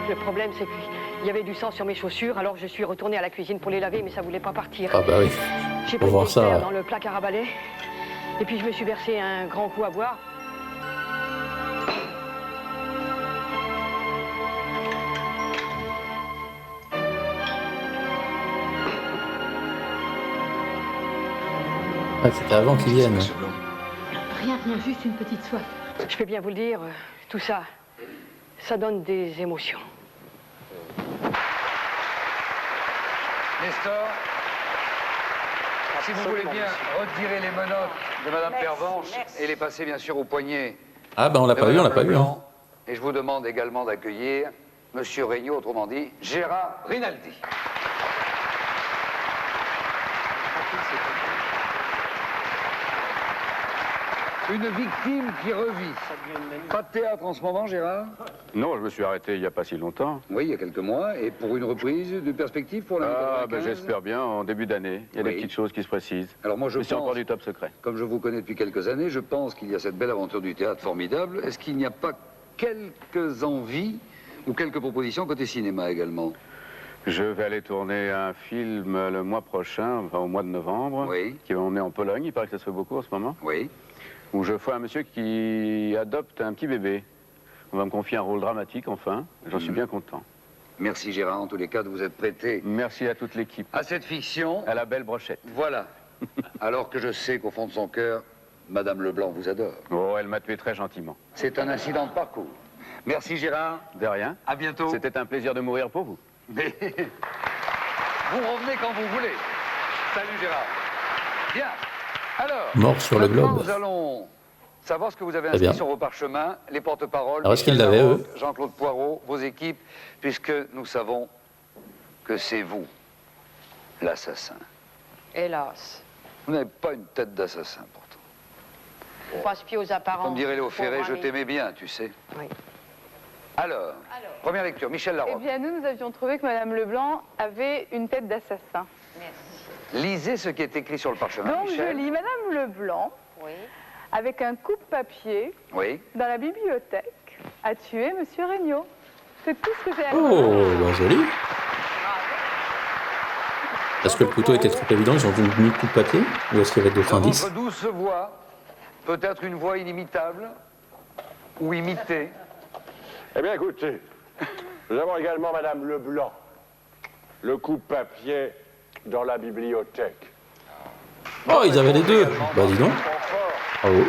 [SPEAKER 17] Le problème, c'est qu'il y avait du sang sur mes chaussures, alors je suis retournée à la cuisine pour les laver, mais ça voulait pas partir.
[SPEAKER 1] Ah bah oui.
[SPEAKER 17] J'ai
[SPEAKER 1] Pour
[SPEAKER 17] pris
[SPEAKER 1] voir
[SPEAKER 17] le
[SPEAKER 1] ça.
[SPEAKER 17] verre dans le placard à balai, et puis je me suis versé un grand coup à boire.
[SPEAKER 1] Ah, c'était avant qu'ils viennent.
[SPEAKER 17] Rien, juste une petite soif. Je peux bien vous le dire, tout ça, ça donne des émotions.
[SPEAKER 3] Nestor, Si vous voulez bien retirer les menottes de Madame Pervenche et les passer bien sûr au poignet.
[SPEAKER 1] Ah ben on l'a pas vu, on l'a pas vu. Hein.
[SPEAKER 3] Et je vous demande également d'accueillir Monsieur Regnault, autrement dit Gérard Rinaldi. Une victime qui revit. Pas de théâtre en ce moment, Gérard?
[SPEAKER 5] Non, je me suis arrêté il n'y a pas si longtemps.
[SPEAKER 3] Oui, il y a quelques mois. Et pour une reprise de perspective pour l'année 95?
[SPEAKER 5] J'espère bien, en début d'année. Il y a des petites choses qui se précisent.
[SPEAKER 3] Alors moi, je
[SPEAKER 5] Mais c'est
[SPEAKER 3] pense,
[SPEAKER 5] encore du top secret.
[SPEAKER 3] comme je vous connais depuis quelques années, je pense qu'il y a cette belle aventure du théâtre formidable. Est-ce qu'il n'y a pas quelques envies ou quelques propositions côté cinéma également?
[SPEAKER 5] Je vais aller tourner un film le mois prochain, enfin au mois de novembre, qui va m'emmener en Pologne. Il paraît que ça se fait beaucoup en ce moment.
[SPEAKER 3] Oui.
[SPEAKER 5] Où je fais un monsieur qui adopte un petit bébé. On va me confier un rôle dramatique, enfin. J'en suis bien content.
[SPEAKER 3] Merci Gérard, en tous les cas, de vous être prêté.
[SPEAKER 5] Merci à toute l'équipe.
[SPEAKER 3] À cette fiction.
[SPEAKER 5] À la belle brochette.
[SPEAKER 3] Voilà. Alors que je sais qu'au fond de son cœur, Madame Leblanc vous adore.
[SPEAKER 5] Oh, elle m'a tué très gentiment.
[SPEAKER 3] C'est un incident de parcours. Merci Gérard.
[SPEAKER 5] De rien.
[SPEAKER 3] À bientôt.
[SPEAKER 5] C'était un plaisir de mourir pour vous.
[SPEAKER 3] Mais vous revenez quand vous voulez. Salut Gérard. Bien. Alors,
[SPEAKER 1] Mort sur le globe.
[SPEAKER 3] Nous allons savoir ce que vous avez
[SPEAKER 1] Très
[SPEAKER 3] inscrit
[SPEAKER 1] bien.
[SPEAKER 3] sur vos parchemins, les porte-paroles,
[SPEAKER 1] Alors, est-ce qu'ils
[SPEAKER 3] Michel
[SPEAKER 1] l'avaient,
[SPEAKER 3] Larocque,
[SPEAKER 1] eux
[SPEAKER 3] Jean-Claude Poirot, vos équipes, puisque nous savons que c'est vous, l'assassin.
[SPEAKER 17] Hélas.
[SPEAKER 3] Vous n'avez pas une tête d'assassin, pourtant.
[SPEAKER 17] On passe pied aux apparences.
[SPEAKER 3] Comme dirait Léo Ferré,
[SPEAKER 17] Pauvre
[SPEAKER 3] je
[SPEAKER 17] ami.
[SPEAKER 3] t'aimais bien, tu sais.
[SPEAKER 17] Oui.
[SPEAKER 3] Alors, première lecture, Michel Larocque.
[SPEAKER 4] Eh bien, nous avions trouvé que Madame Leblanc avait une tête d'assassin.
[SPEAKER 3] Lisez ce qui est écrit sur le parchemin,
[SPEAKER 4] Donc,
[SPEAKER 3] Michel.
[SPEAKER 4] je lis Madame Leblanc, avec un coupe-papier,
[SPEAKER 3] Oui.
[SPEAKER 4] dans la bibliothèque, a tué Monsieur Regnault. C'est tout ce que j'ai à
[SPEAKER 1] Oh, bah joli. Est-ce que le couteau était trop évident, ils ont mis le coup de papier? Ou est-ce qu'il y avait d'autres
[SPEAKER 3] Dans
[SPEAKER 1] indices?
[SPEAKER 3] votre douce voix, peut-être une voix inimitable ou imitée.
[SPEAKER 5] Eh bien, écoutez, nous avons également Madame Leblanc, le coupe-papier dans la bibliothèque.
[SPEAKER 1] Oh, ils avaient les deux. Bah dis donc. Bravo.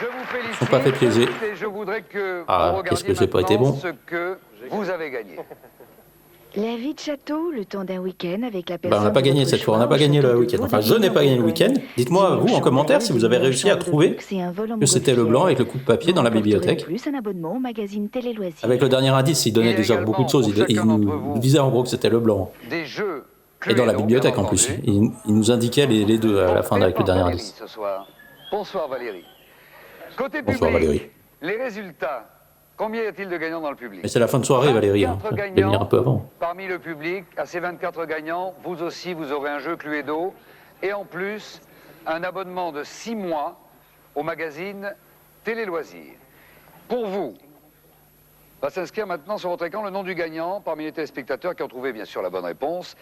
[SPEAKER 3] Je vous félicite.
[SPEAKER 1] Ils sont pas fait piéger.
[SPEAKER 3] Et je voudrais que
[SPEAKER 1] Ah,
[SPEAKER 3] vous
[SPEAKER 1] qu'est-ce
[SPEAKER 3] regardiez
[SPEAKER 1] que j'ai pas été
[SPEAKER 3] maintenant
[SPEAKER 1] bon.
[SPEAKER 3] ce que vous avez gagné.
[SPEAKER 6] La vie de château, le temps d'un week-end avec la
[SPEAKER 1] Bah,
[SPEAKER 6] personne.
[SPEAKER 1] on n'a pas
[SPEAKER 6] de
[SPEAKER 1] gagné
[SPEAKER 6] votre
[SPEAKER 1] cette fois, on
[SPEAKER 6] choix
[SPEAKER 1] n'a pas
[SPEAKER 6] au
[SPEAKER 1] gagné
[SPEAKER 6] château
[SPEAKER 1] le
[SPEAKER 6] de
[SPEAKER 1] week-end. Enfin, je
[SPEAKER 6] Vaudreuil
[SPEAKER 1] n'ai pas gagné le
[SPEAKER 6] en
[SPEAKER 1] week-end.
[SPEAKER 6] Bourgogne.
[SPEAKER 1] Dites-moi, vous, en commentaire, si vous avez réussi à trouver que c'était Leblanc avec le coup de papier dans la bibliothèque.
[SPEAKER 6] Plus un abonnement au magazine Télé Loisirs.
[SPEAKER 1] Avec le dernier indice, il donnait déjà beaucoup de choses. Il nous disait en gros que c'était Leblanc.
[SPEAKER 3] Des jeux.
[SPEAKER 1] Et dans la bibliothèque en plus. Il nous indiquait les deux à la fin avec le dernier indice.
[SPEAKER 3] Ce soir. Bonsoir Valérie. Côté
[SPEAKER 1] Bonsoir
[SPEAKER 3] public,
[SPEAKER 1] Valérie.
[SPEAKER 3] les résultats. Combien y a-t-il de gagnants dans le public?
[SPEAKER 1] Mais c'est la fin de soirée, Valérie. Hein.
[SPEAKER 3] 24
[SPEAKER 1] Je vais venir un peu avant.
[SPEAKER 3] Parmi le public, à ces 24 gagnants, vous aussi, vous aurez un jeu Cluedo et en plus, un abonnement de 6 mois au magazine Télé Loisirs. Pour vous, va s'inscrire maintenant sur votre écran le nom du gagnant parmi les téléspectateurs qui ont trouvé bien sûr la bonne réponse.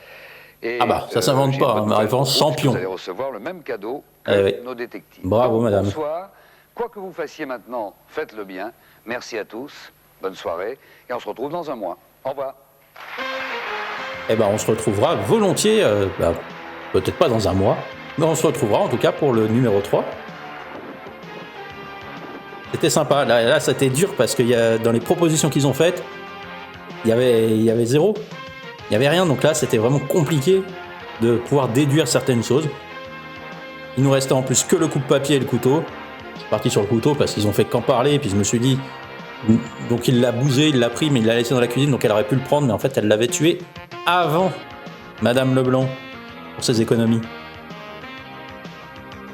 [SPEAKER 3] Et,
[SPEAKER 1] Ah bah, ça s'invente
[SPEAKER 3] j'ai
[SPEAKER 1] pas,
[SPEAKER 3] une
[SPEAKER 1] hein,
[SPEAKER 3] bonne
[SPEAKER 1] ma
[SPEAKER 3] nouvelle
[SPEAKER 1] réponse
[SPEAKER 3] pour vous,
[SPEAKER 1] champion.
[SPEAKER 3] Vous allez recevoir le même cadeau que
[SPEAKER 1] Eh oui.
[SPEAKER 3] nos détectives.
[SPEAKER 1] Bravo,
[SPEAKER 3] Donc,
[SPEAKER 1] madame.
[SPEAKER 3] Bonsoir. Quoi que vous fassiez maintenant, faites-le bien. Merci à tous. Bonne soirée. Et on se retrouve dans un mois. Au revoir.
[SPEAKER 1] Eh ben, on se retrouvera volontiers, peut-être pas dans un mois, mais on se retrouvera en tout cas pour le numéro 3. C'était sympa. Là c'était dur parce que dans les propositions qu'ils ont faites, il y avait zéro. Il n'y avait rien. Donc là, c'était vraiment compliqué de pouvoir déduire certaines choses. Il nous restait en plus que le coupe-papier et le couteau. Je suis parti sur le couteau parce qu'ils ont fait qu'en parler. Et puis je me suis dit, donc il l'a bougé, il l'a pris, mais il l'a laissé dans la cuisine. Donc elle aurait pu le prendre, mais en fait, elle l'avait tué avant Madame Leblanc pour ses économies.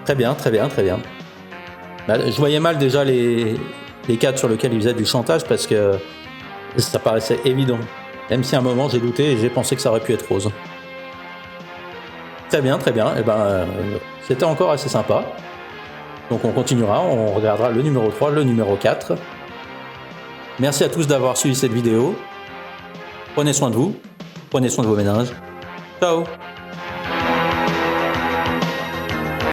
[SPEAKER 1] Très bien, très bien, très bien. Bah, je voyais mal déjà les cadres sur lesquels ils faisaient du chantage parce que ça paraissait évident. Même si à un moment j'ai douté et j'ai pensé que ça aurait pu être rose. Très bien, très bien. Et c'était encore assez sympa. Donc on continuera, on regardera le numéro 3, le numéro 4. Merci à tous d'avoir suivi cette vidéo. Prenez soin de vous, prenez soin de vos ménages. Ciao!